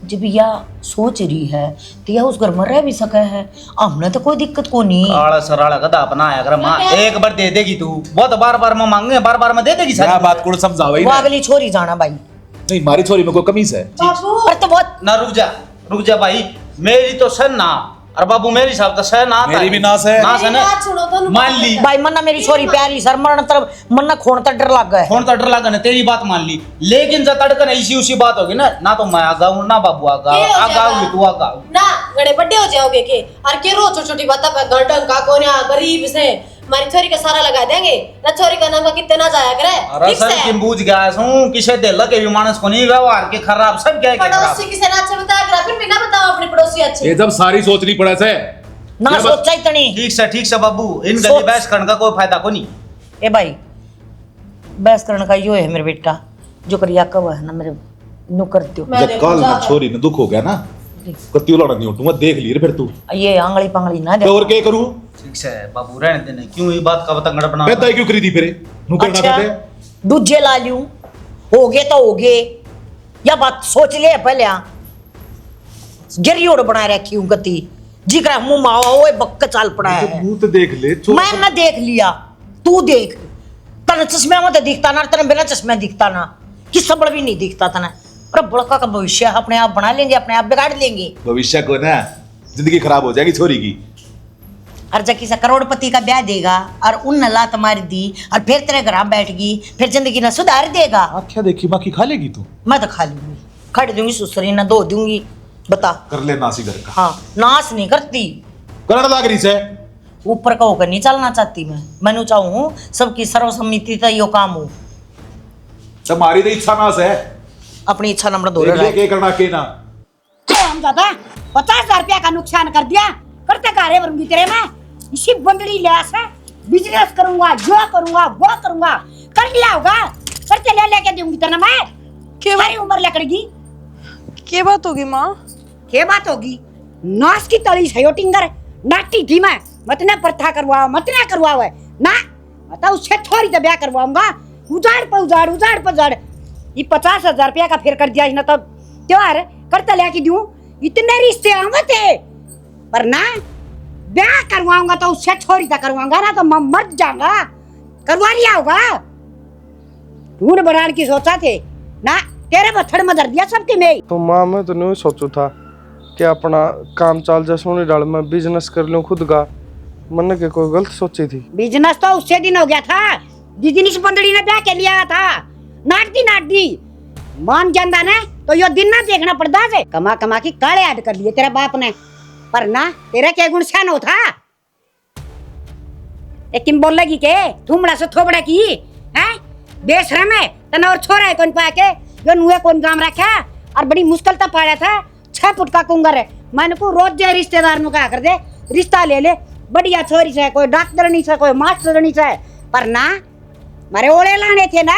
जब या सोच रही है तो या उस घर में रह भी सके है, हमने तो कोई दिक्कत को नहीं। काला सराला गधा अपना आया कर माँ, एक बार दे देगी तू, बहुत बार बार मैं मांगे बार बार मैं दे देगी क्या सारी। बात को समझाओ ही वो ना। अगली छोरी जाना भाई। नहीं मारी छोरी में कोई कमीज है। पर तो बहुत ना रुक जा भाई, मेरी तो सन ना और बाबू मेरी साहब तो सह ना मेरी भी नास है। नास है मेरी ना, बात सुनो तो मान ली भाई मन्ना मेरी छोरी प्यारी सर, मरण तरफ मन्ना खोण तक डर लग गया। फोन तो डर लगा ना, तेरी बात मान ली। लेकिन जब तड़कन ऐसी उसी बात होगी ना तो मैं आगा हूँ ना बाबू आगा के हो आगा जाएगा? तू आगा। ना गड़े बड्डे हो जाओगे के, और के रो छोटी छोटी बातों पे गंडन का कोन्या गरीब से हमारी छोरी का सारा लगा देंगे ना। छोरी का नाम का कितने ना जाया करे। अरे ठीक सर से की बूझ गया हूँ किसे दिल के भी मानस को नहीं व्यवहार के खराब सब क्या पड़ोसी किसे ना अच्छा बताया करा, फिर भी ना बताओ अपने पड़ोसी अच्छे। ये जब सारी सोचनी पड़े से ना सोचा इतनी। ठीक से बाबू, इन सोच- गली बहस करने का कोई फायदा को नहीं। ए भाई बहस करने का यो है मेरे बेटा, जो करिया कब है ना मेरे नु कर दो। मैं जब देखूं कल जाकर। छोरी ने दुख हो गया ना, कत्ती लड़ा नहीं उठूंगा, देख लिए फिर तू ये आंगली पांगली ना दे। तो और क्या करूं। ठीक से बाबू रहने देने, क्यों ये बात का बतंगड़ बना। मैं तय क्यों करी थी फिर नू करना अच्छा पड़े। दूजे ला लूं, हो गए तो हो गए, या बात सोच ले पहले। गिरियोड़ बना रखी हूं गति जिगरा मुंह मावा ओए बक्का चाल पड़ा है। मुंह तो देख ले मैं देख लिया, तू देख। तने चश्मे में तो दिखता ना, तेरे बिना चश्मे दिखता ना, कि सबड़ भी नहीं दिखता तने। अरे बड़का का भविष्य अपने आप बना लेंगे, अपने आप बिगाड़ लेंगे। भविष्य को ना जिंदगी खराब हो जाएगी छोरी की। और जब किसी करोड़पति का ब्याह देगा और उन लात मार दी और फिर तेरे घर बैठ गई, फिर जिंदगी ना सुधार देगा। आख्या देखी बाकी खा लेगी तू। मैं तो खा लूंगी, खड़ दूंगी सुसरी ना धो दूंगी। बता कर ले नासी घर का। हाँ नाश नहीं करती, करना लाग रही से ऊपर का होकर नहीं चलना चाहती मैं चाहूँ सबकी सर्वसम्मति तो यो काम हो। तुम्हारी तो इच्छा नास है, अपनी इच्छा नंबर दो देख ले के करना के ना। हम दादा 50,000 रुपया का नुकसान कर दिया, करते कार्य करूंगी तेरे में। इसी बंदड़ी लिहाज है, बिजनेस करूंगा, जो करूंगा वो करूंगा, कर लिया होगा। कर चले लेके दूंगी तेरा मैं क्या सारी उम्र लकड़गी। क्या बात होगी माँ? क्या बात होगी? नाश की तली है यो टिंगर नाटी थी मैं मत ना प्रथा करवाओ ना बता उससे थोड़ी तो ब्याह करवाऊंगा। उजाड़ पर उजाड़ ये 50,000 रुपया का फिर कर दिया ना तो त्योहार करता लेके दूं इतने रिश्ते आऊंगा थे पर ना ब्याह करवाऊंगा तो उससे थोड़ी तो करवाऊंगा ना तो मैं मर जाऊंगा। करवा लिया होगा ढूंढ बढ़ाने की सोचा थे ना तेरे बथड़ में धर दिया सबके में। तो माँ मैं तो नहीं सोचू था कि अपना काम चाल जा सोनी डाल मैं बिजनेस कर लूं खुद का। मन के कोई गलत सोची थी। बिजनेस तो उससे दिन हो गया था जिस दिन इस बंदड़ी ने ब्याह के लिया था। नाट दी मान जाता ना तो यो दिन ना देखना पड़ता से कमा की काले ऐड कर लिए तेरे बाप ने पर ना तेरा क्या गुण शान था। लेकिन बोलेगी के थुमड़ा से थोबड़ा की है बेशरम है तना और छोरा है कौन पा के यो नुए कौन काम रखा और बड़ी मुश्किल तक पाया था 6 फुट का कुंगर है। मैंने को रोज जे रिश्तेदार नु कहा कर दे रिश्ता ले ले बढ़िया छोरी से कोई डॉक्टर नहीं से कोई मास्टर नहीं से पर ना मारे ओले लाने थे ना।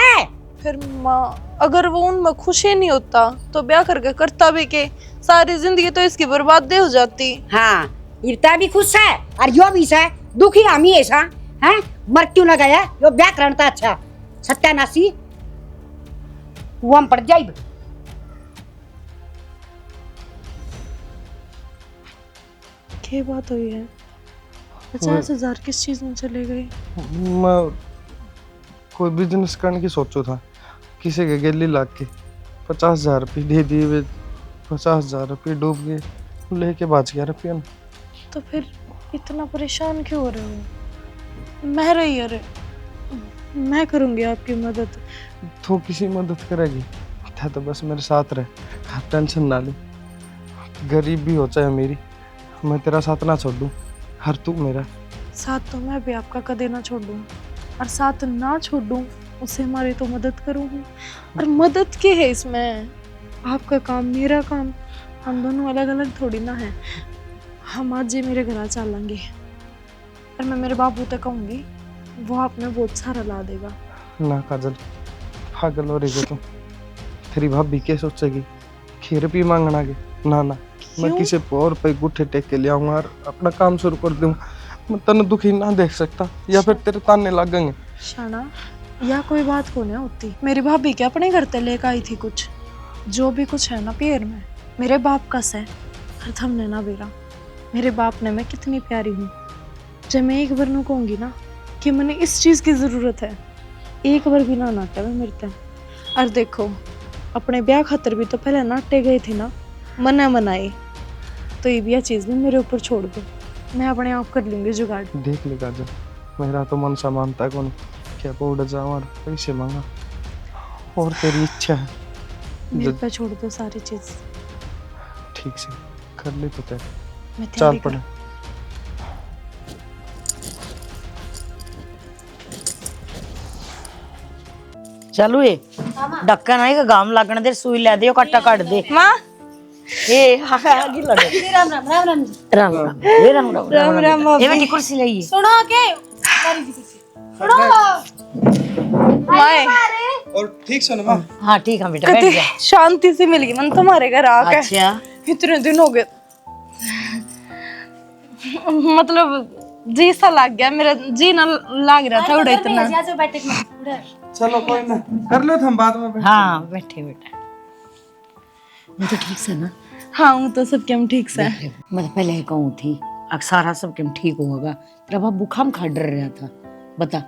फिर माँ अगर वो उनमें खुश ही नहीं होता तो ब्याह करके करता भी के सारी जिंदगी तो इसकी बर्बादी हो जाती। हाँ इरता भी खुश है और यो भी है दुखी हम ही ऐसा हैं मर क्यों ना गया यो ब्याह करता अच्छा सत्यानाशी वो हम पड़ जाए। क्या बात हुई है? 50,000 किस चीज में चले गए? मैं कोई बिजनेस करने की सोचू था किसी के गली लाग के 50,000 रुपये दे दिए वे 50,000 रुपये डूब गए लेके बच गया रुपया ना। तो फिर इतना परेशान क्यों हो रहे हो? मैं रही अरे मैं करूंगी आपकी मदद। तो किसी मदद करेगी था तो बस मेरे साथ रहे आप टेंशन ना ले। गरीब भी हो चाहे मेरी मैं तेरा साथ ना छोड़ दूँ हर तू मेरा साथ तो मैं भी आपका कदे ना छोड़ दूँ और साथ ना छोड़ दूँ उससे हमारी तो मदद करूँगी। और मदद क्या है इसमें? आपका काम मेरा काम हम दोनों अलग अलग थोड़ी ना है। हम आज जी मेरे घर आ चलेंगे और मैं मेरे बाबू तक कहूँगी वो आपने बहुत सारा ला देगा। ना काजल पागल हो रही हो तुम। तेरी भाभी क्या सोचेगी खीर भी मांगना के ना मैं क्यों? किसी और पे गुट्ठे टेक के ले आऊंगा और अपना काम शुरू कर दूंगा। मैं तन दुखी ना देख सकता या फिर तेरे ताने लगेंगे। शाना या कोई बात को नहीं होती। मेरी भाभी के अपने घर ते लेकर आई थी कुछ जो भी कुछ है ना पैर में मेरे बाप का से हर थमने ना बेरा मेरे बाप ने मैं कितनी प्यारी हूँ। जब मैं एक बार नू कहूँगी ना कि मैंने इस चीज़ की ज़रूरत है एक बार भी ना नाटा मैं मिलता है। और देखो अपने ब्याह खातर भी तो पहले नाटे गए थे ना मनाए तो ये भी यह चीज़ भी मेरे ऊपर छोड़ दो मैं अपने आप कर लूँगी जुगाड़। देख ले काजल मेरा तो मन सा मानता कौन क्या बोर्ड जाऊँ और पैसे मांगा और तेरी इच्छा है मेरे पे छोड़ दो सारी चीज़। ठीक से कर ले तो तेरे मैं चाल तैयारी पड़े। चलो ये ढक्कन है गाम लगने दे सुई ले दे कट्टा काट दे माँ ए हा आगे लगे राम राम राम राम राम राम ये राम राम राम राम ये बेटी कुर्सी लगी सुनो के माए और ठीक सुन माँ हाँ ठीक है बेटा बैठ कभी जा शांति से मिल गई मन तुम्हारे घर आके। अच्छा इतने दिन हो गए मतलब जी सा लग गया मेरा जी ना लाग रहा था उड़ा इतना। चलो कोई ना कर लो हम बाद में हाँ बैठे बेटा मैं तो ठीक से ना हाँ हूँ तो सब हम ठीक से हैं। मैं तो पहले ही कहूँ थी अक्सारा सब केम ठीक होगा तेरा बाप बुखाम खा डर रहा था बता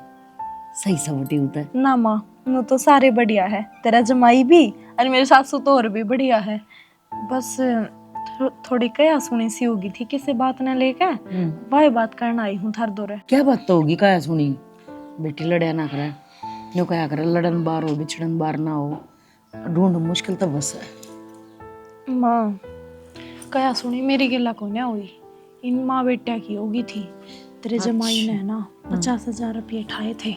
सही सब होता है ना माँ वो तो सारे बढ़िया है तेरा जमाई भी और मेरे सासू तो और भी बढ़िया है। बस थोड़ी कया सुनी सी होगी थी किसी बात ने लेकर वही बात करना आई हूँ थर दौरे। क्या बात तो होगी क्या सुनी बेटी लड़या ना करे नो क्या करे लड़न बार हो बिछड़न बार ना हो ढूंढ मुश्किल तो बस है। माँ कया सुनी मेरी गिला को ना हुई इन माँ बेटा की होगी थी। तेरे जमाई ने ना 50,000 रुपये ठाए थे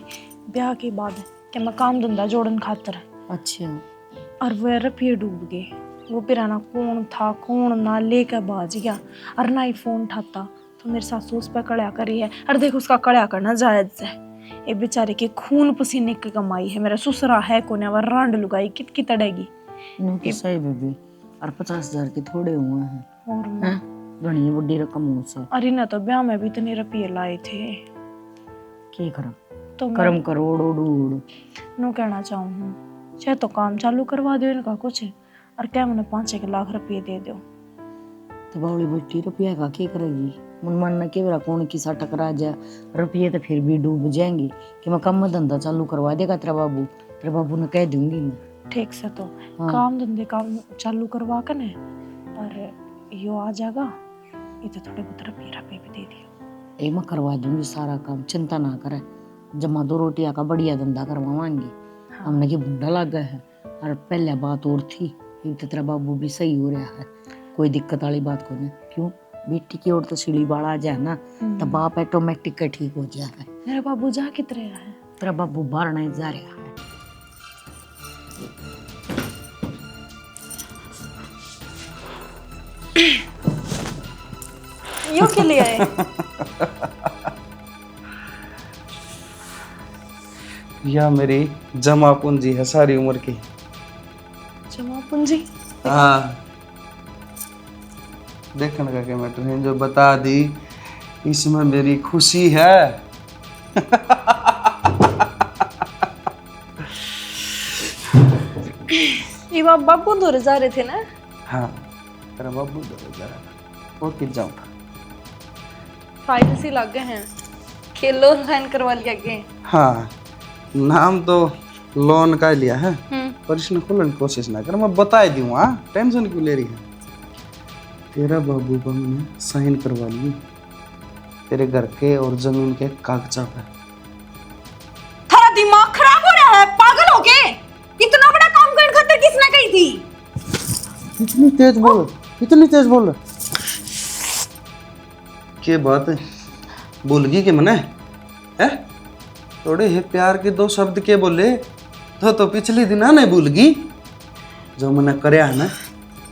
ब्याह के बाद कि मैं काम धंधा जोड़न खातर। अच्छा और वह रुपये डूब गए। वो पिराना कौन था कौन ना लेकर बाज गया और ना ही फोन उठाता तो मेरे सासू उस पर कड़या करी है और देख उसका कड़या करना जायज है। ये बेचारे के खून पसीने की कमाई है। मेरा ससुरा है कोने वह रांड लुगाई कित तड़ेगी। नो तो सही बेबी, और 50,000 के थोड़े हुए हैं और हैं, बड़ी बड़ी रकम हो से। अरे ना तो ब्याह में भी इतने रुपये लाए थे। की करम तो करम करोड़ उड़ नो कहना चाहूँ चाहे तो काम चालू करवा दो इनका कुछ, और क्या मैंने 5-6 लाख रुपये दे दो। तो बावली बेटी रुपया का क्या करेगी? मन मानना के बेरा कौन किसा टकरा जा, रुपये तो फिर भी डूब जाएंगे कि मैं काम धंधा चालू करवा देगा तेरे बाबू ने कह दूंगी मैं। ठीक से तो हाँ। काम धंधे काम चालू करवा कर ने, और यो आ जाएगा ये तो थोड़े बहुत रुपये भी दे दियो। ए मैं करवा दूंगी सारा काम, चिंता ना करे। जमा 2 रोटियां का बढ़िया धंधा करवाएंगे। हमने की भूडा लग गया है। और पहले बात और थी, ये तो तेरा बाबू भी सही हो रहा है, कोई दिक्कत वाली बात को नहीं। क्यों बेटी की ओर तो सीढ़ी बाड़ा जाए ना तो बाप ऑटोमेटिक का ठीक हो जाए। मेरा बाबू जा कितने है? तेरा बाबू बाहर नहीं जा रहा है। यो के लिए आए? यह मेरी जमा पूंजी है सारी उम्र की। जमा पूंजी? हाँ, देखने का क्या मैं तुम्हें जो बता दी, इसमें मेरी खुशी है। ये बाबू दूर जा रहे थे ना? हाँ, तेरा बाबू दौड़े जा रहा था, वो किट जाऊँ था। फाइल सी लग गए हैं, खेलो साइन करवा लिया गए। हाँ, नाम तो लोन का लिया है, पर इसने खोलने की कोशिश ना कर, मैं बता दूँ। हाँ, टेंशन क्यों ले रही है? तेरा बाबू को मैंने साइन करवा ली तेरे घर के और जमीन के कागजात पे। थारा दिमाग खराब हो रहा है, पागल हो के? इतना बड़ा काम करने खातिर किसने कही थी? इतनी तेज बोल, इतनी तेज बोल। के बात है, भूल गई कि मने है? थोड़े है प्यार के 2 शब्द के बोले तो पिछले दिन नहीं भूल गई। जो मैंने करया है ना,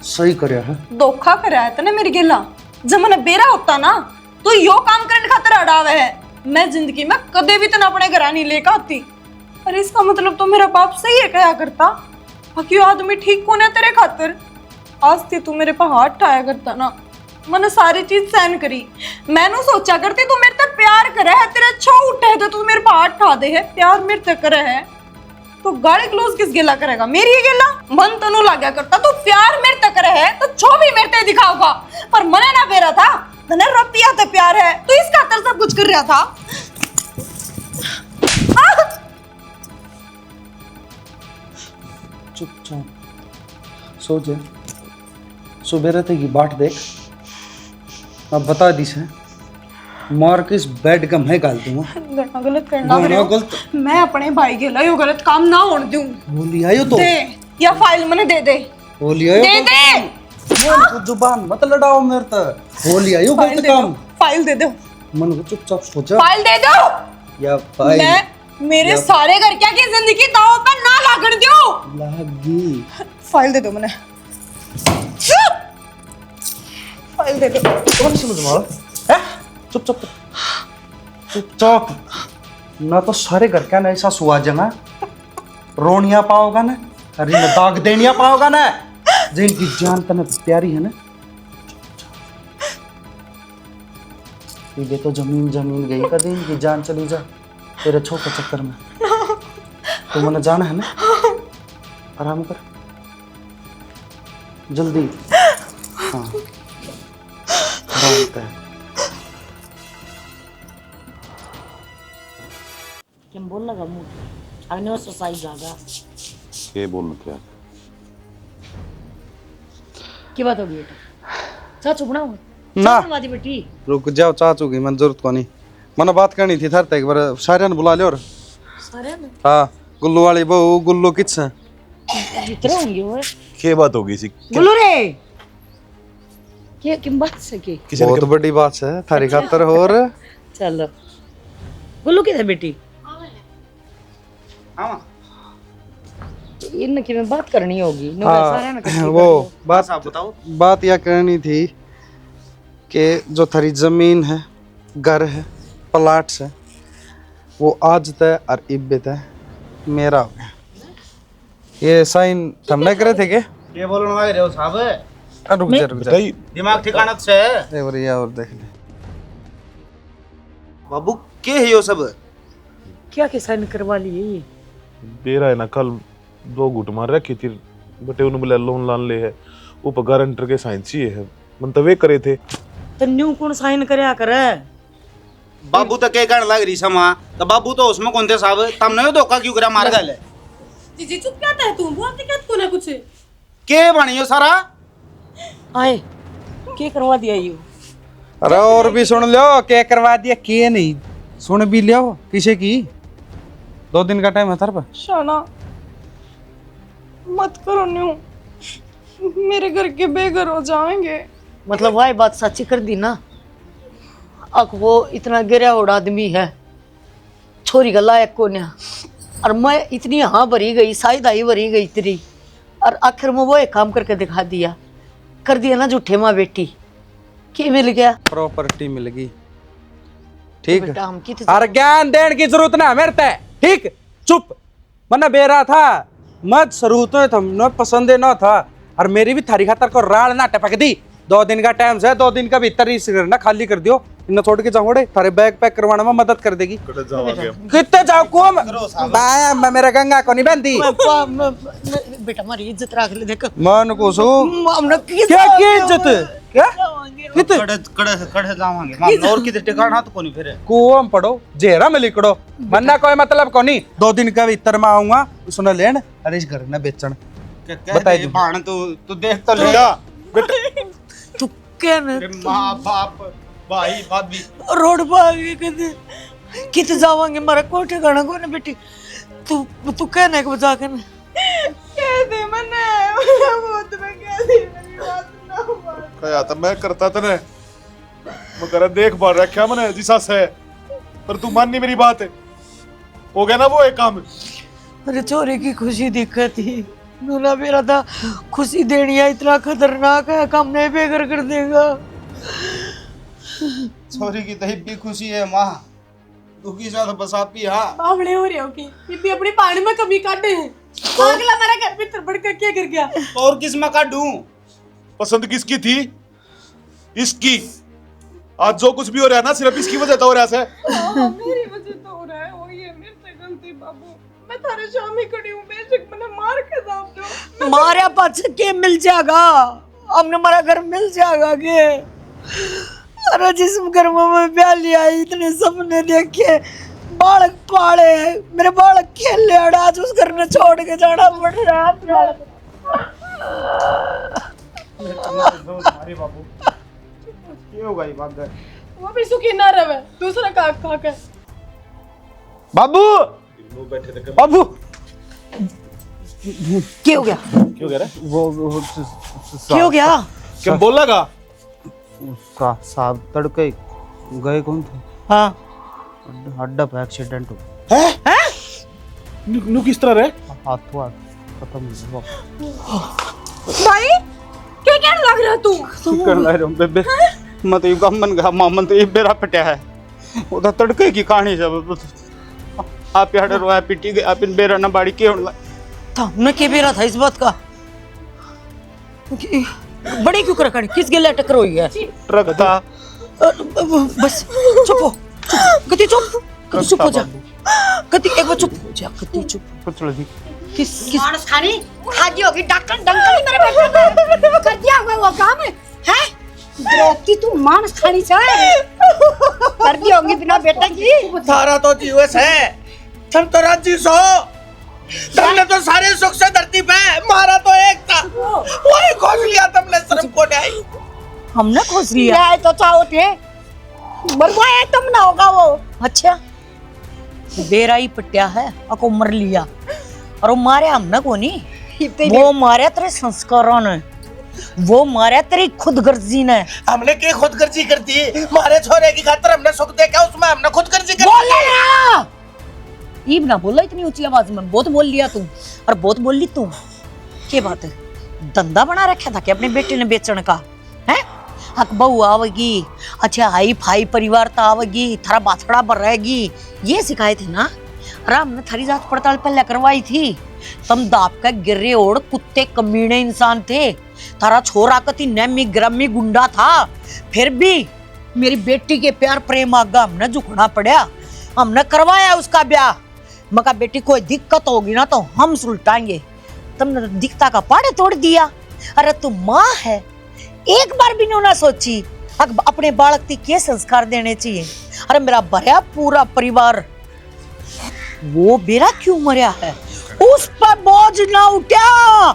सही करया है। धोखा कराया है तने मेरी गेला। जब मैंने बेरा होता ना तो यो काम करने खातिर अड़ावे है। मैं जिंदगी में कदे भी तना अपने घर नहीं लेकर आती। अरे इसका मतलब तो मेरा बाप सही है कहा करता। बाकी आदमी ठीक कौन है तेरे खातिर? आज थी तू मेरे पर हाथ उठाया करता ना, मैंने सारी चीज सहन करी। मैंने सोचा करती तू मेरे से प्यार करे है, तेरे अच्छा उठे तो तू मेरे पर हाथ उठा दे है, प्यार मेरे से करे है तो गाड़ी क्लोज किस गिला करेगा? मेरी ही गिला। मन तनु लाग्या करता तू प्यार मेरे तक करे है तो छो भी मेरे ते दिखाओगा, पर मने ना बेरा था तने रुपया ते प्यार है, तू इस खातिर सब कुछ कर रहा था। चुपचाप सो जा, सुबह की बाट देख। अब बता दी से मार के इस बेड का मैं गाल दूंगा। गलत करना गलत, मैं अपने भाई के लिए गलत काम ना होने दूं। बोली आयो तो दे या फाइल मने दे दे। बोली आयो दे दे। तो जुबान मत लड़ाओ मेरे तक। बोली आयो गलत काम। फाइल दे दो। मन को चुपचाप सो जा। फाइल दे दो। या फाइल मैं मेरे सारे घर क्या की जिंदगी दांव पर ना लागण दो। लागी फाइल दे दो मने। फाइल दे दो। कौन समझ मारो है? चुपचाप चुपचाप, ना तो सारे घर का ना ऐसा सुआ जाना, रोनिया पाओगा ना, अरे ना दाग देनिया पाओगा ना, जिनकी जान तने प्यारी है ना। ये तो जमीन जमीन गई, कभी इनकी जान चली जा तेरे छोटे चक्कर में। तो मैंने जाना है ना, आराम कर जल्दी। हाँ, आराम कर। क्या बोल लगा मुंह आने वाला ससाई जागा के बोल क्या की बात होगी बेटा? चाचू बनाओ ना वादी बेटी। रुक जाओ, चाचू की मन जरूरत को नहीं, मैंने बात करनी थी थर एक बार सारे ने बुला लियो। और सारे ने हाँ, गुल्लू वाली बहू गुल्लू किस है इतने होंगे वो। के बात हो गई सी बोलो रे क्या बात से की? बहुत बड़ी बात है थारी खातर। और चलो गुल्लू किधर बेटी? इन की में बात करनी होगी। हाँ, वो बात आप बताओ। बात यह करनी थी कि जो थारी जमीन है, घर है, प्लाट है, वो आज तय और इब्बे तय मेरा हो गया। ये साइन तुमने करे थे क्या? ये बोलने वाले रहे हो साहब? रुक जा बताइए। दिमाग ठिकाना से है। और ये और देख ले। बाबू के है यो सब? क्या के साइन करवा लिए ये? बेरा है ना, कल 2 घूट मार रखी थी बटे उन्हें बोला लोन लान ले है ऊपर गारंटर के साइन चाहिए है, मन तो वे करे थे। तो न्यू कौन साइन करया करे? बाबू तो के कहने लग रही समा, तो बाबू तो उसमें कौन थे साहब? तुमने धोखा क्यों करा मार गए? जी चुप क्या है तू? बोलते क्या को ना कुछ? के बनियो सारा? आए के करवा दिया यो? अरे और भी सुन लो, क्या करवा दिया के नहीं सुन भी लियो। किसे की 2 दिन का टाइम है थार पर। शाना मत करो न्यू, मेरे घर के बेघर हो जाएंगे। मतलब वही बात सच्ची कर दी ना। अब वो इतना गिरा उड़ा आदमी है, छोरी का लायक को ना, और मैं इतनी हाँ भरी गई, शायद आई भरी गई तेरी, और आखिर में वो एक काम करके दिखा दिया, कर दिया ना झूठे माँ बेटी। क्या मिल गया? प्रॉपर्टी मिल गई। ठीक बेटा, है हम की और ज्ञान देने की जरूरत ना मेरे ते। ठीक चुप मना बेरा था मत शुरू तो तुमने पसंद ना था, और मेरी भी थारी खातर को राल ना टपक दी। 2 दिन का टाइम है, 2 दिन का भीतर इस ना खाली कर दियो। इन्हें छोड़ के जाऊंगे थारे बैग पैक करवाने में मदद कर देगी। कितने जाओ को मैं मेरा गंगा को नहीं बंदी। बेटा हमारी इज्जत रख ले। देख मन को सो क्या की इज्जत क्या कितने कड़े जावांगे मां और किधर ठिकाना तो कोनी फिर कुओं पड़ो जेरा में लिखड़ो मन्ना कोई मतलब कोनी। 2 दिन का भीतर में आऊंगा सुन लेन। अरे इस घर ना बेचन बताई दो भाण तू देख तो लिया तू क्या न मां बाप भाई भाभी रोड पर आगे कहते कित जावांगे मारा कोठे गाना को ना बेटी। तू कहने के बजा के ना कैसे मने वो तुम्हें कैसे मेरी बात ना मान। कया तो मैं करता तने मैं कर देख बार रखा मैंने जिसा से, पर तू मान नहीं मेरी बात है। हो गया ना वो एक काम। अरे चोरी की खुशी दिक्कत थी नूना मेरा था। खुशी देनी है इतना खतरनाक है, काम नहीं बेघर कर देगा। छोरी की तही भी खुशी है मां, दुखी सा तो बस आप ही। हाँ बावड़े हो रहे हो कि ये भी अपने पानी में कमी काटे हैं। अगला हमारा घर में तड़बड़ कर क्या कर गया? और किस में काटूं? पसंद किसकी थी? इसकी। आज जो कुछ भी हो रहा है ना सिर्फ इसकी वजह तो हो रहा है। मेरी वजह तो हो रहा है वो, ये मेरे से गलती बाबू। मैं थारे शामी खड़ी हूँ, बेशक मैंने मार के दाब दो। मारे पास के मिल जाएगा, हमने मारा घर मिल जाएगा के। अरे जिस घर में मैं ब्याह लिया इतने सपने देखे, बालक पाले, मेरे बालक खेल ले, आज उस घर में छोड़ के जाना पड़ रहा है। अरे बाबू ये होगा ये बात है। वो भी सुखी ना रहे, दूसरा काक काक है। बाबू बाबू क्या हो गया? क्यों कह रहा वो क्या हो गया? क्या बोला का? साहब तड़के गए कौन थे? हाँ हड्डा पे एक्सीडेंट हो हैं? नु किस तरह रहे? हाथ हुआ खत्म हो भाई क्या क्या लग रहा तू? कर ला रहा हूं बेबे। मैं तो गम मन गया मामन तो ये बेरा पटिया है उधर तड़के की कहानी सब। आप यार रोया पिटी गए आप इन बेरा ना बाड़ी के होने था मैं के बेरा था इस बात का। बड़ी क्यों कर किस गले टक्कर हुई है? ट्रक था। बस चुप हो, कति चुप, कति चुप हो जा, कति एक बार चुप हो जा, कति चुप। कुछ लगी किस मानस खानी खाजी होगी डॉक्टर डंकली मेरे बेटे को कर दिया हुआ वो काम है द्रौपदी तू मानस खानी चाहे कर दी होगी बिना बेटे की। थारा तो जीवस है तुम तो राजी सो, तुमने तो सारे सुख से धरती पे, मारा तो एक था वही खोज लिया तुमने शर्म को नहीं। हमने खोज लिया ये तो चाहो थे मरवाया तुम ना होगा वो। अच्छा बेरा ही पटिया है अको मर लिया और वो मारे हमने को नहीं, वो मारे तेरे संस्कारों ने, वो मारे तेरी खुदगर्जी ने। हमने के खुदगर्जी करती मारे छोरे की खातर हमने सुख देखा उसमें हमने खुदगर्जी कर ईब ना बोला इतनी ऊंची आवाज में, बहुत बोल लिया तू और बहुत बोल ली तू। क्या बात है, धंधा बना रखा था कि अपने बेटे ने बेचने का है? हक बहू आवेगी, अच्छा हाई फाई परिवार तो आवेगी, थारा बाथड़ा पर रहेगी, ये सिखाए थे ना। राम ने थारी जांच पड़ताल पहले करवाई थी। तुम दाप का गिर्रे ओढ़ कुत्ते कमीने इंसान थे। थारा छोरा कति नैमी ग्रामी गुंडा था, फिर भी मेरी बेटी के प्यार प्रेम आगा हमने झुकना पड़ा। हमने करवाया उसका ब्याह। मका बेटी कोई दिक्कत होगी ना तो हम सुलटाएंगे। तुमने तो दिक्कता का पाड़े तोड़ दिया। अरे तू माँ है, एक बार भी ना सोची अपने बालक की क्या संस्कार देने चाहिए। अरे मेरा भरा पूरा परिवार वो बेरा क्यों मरिया है? उस पर बोझ ना उठा,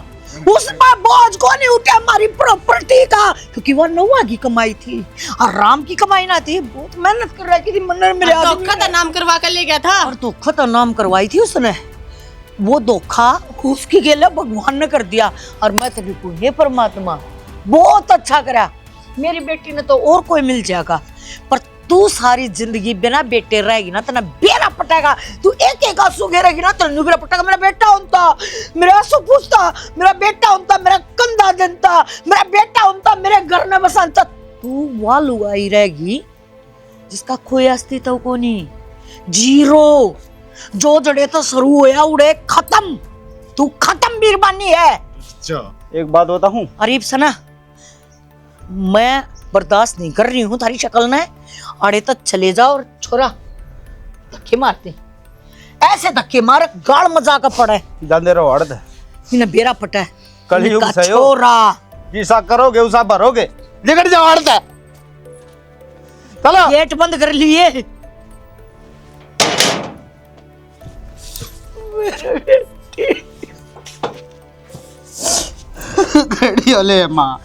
उस पर बोझ को नहीं उठा हमारी प्रॉपर्टी का, क्योंकि वो नौवा की कमाई थी और राम की कमाई ना थी। बहुत मेहनत कर रही थी मंदिर में, धोखा तो नाम करवा कर ले गया था। और धोखा तो नाम करवाई थी उसने। वो धोखा उसकी गेला भगवान ने कर दिया। और मैं तेरे को हे परमात्मा बहुत अच्छा करा, मेरी बेटी ने तो और कोई मिल जाएगा, पर तू सारी जिंदगी बिना बेटे रहेगी ना, तना बेरा पटेगा। तू एक एक आंसू घेरेगी ना, तना बेरा पटेगा। मेरा बेटा होता, मेरा आंसू पूछता, मेरा बेटा होता, मेरा कंधा जनता, मेरा बेटा होता, मेरे घर में बसंता। तू वहां लुगाई रहेगी जिसका कोई अस्तित्व को नहीं, जीरो। जो जड़े तो शुरू होया उड़े खत्म। तू खत्म बीरबानी है। एक बात बता हूँ, अरीब सना, मैं बर्दाश्त नहीं कर रही हूँ थारी शक्ल ने। अड़े तक चले जाओ और छोरा धक्के मारते, ऐसे धक्के मार गाड़ मजा का पड़ा है। जाने रहो हड़द इन्हें बेरा पटा है। कलयुग इनका सयो। छोरा जिसा करोगे उसा भरोगे। निकट जाओ हड़द। चलो गेट बंद कर लिए। घड़ी ओले माँ।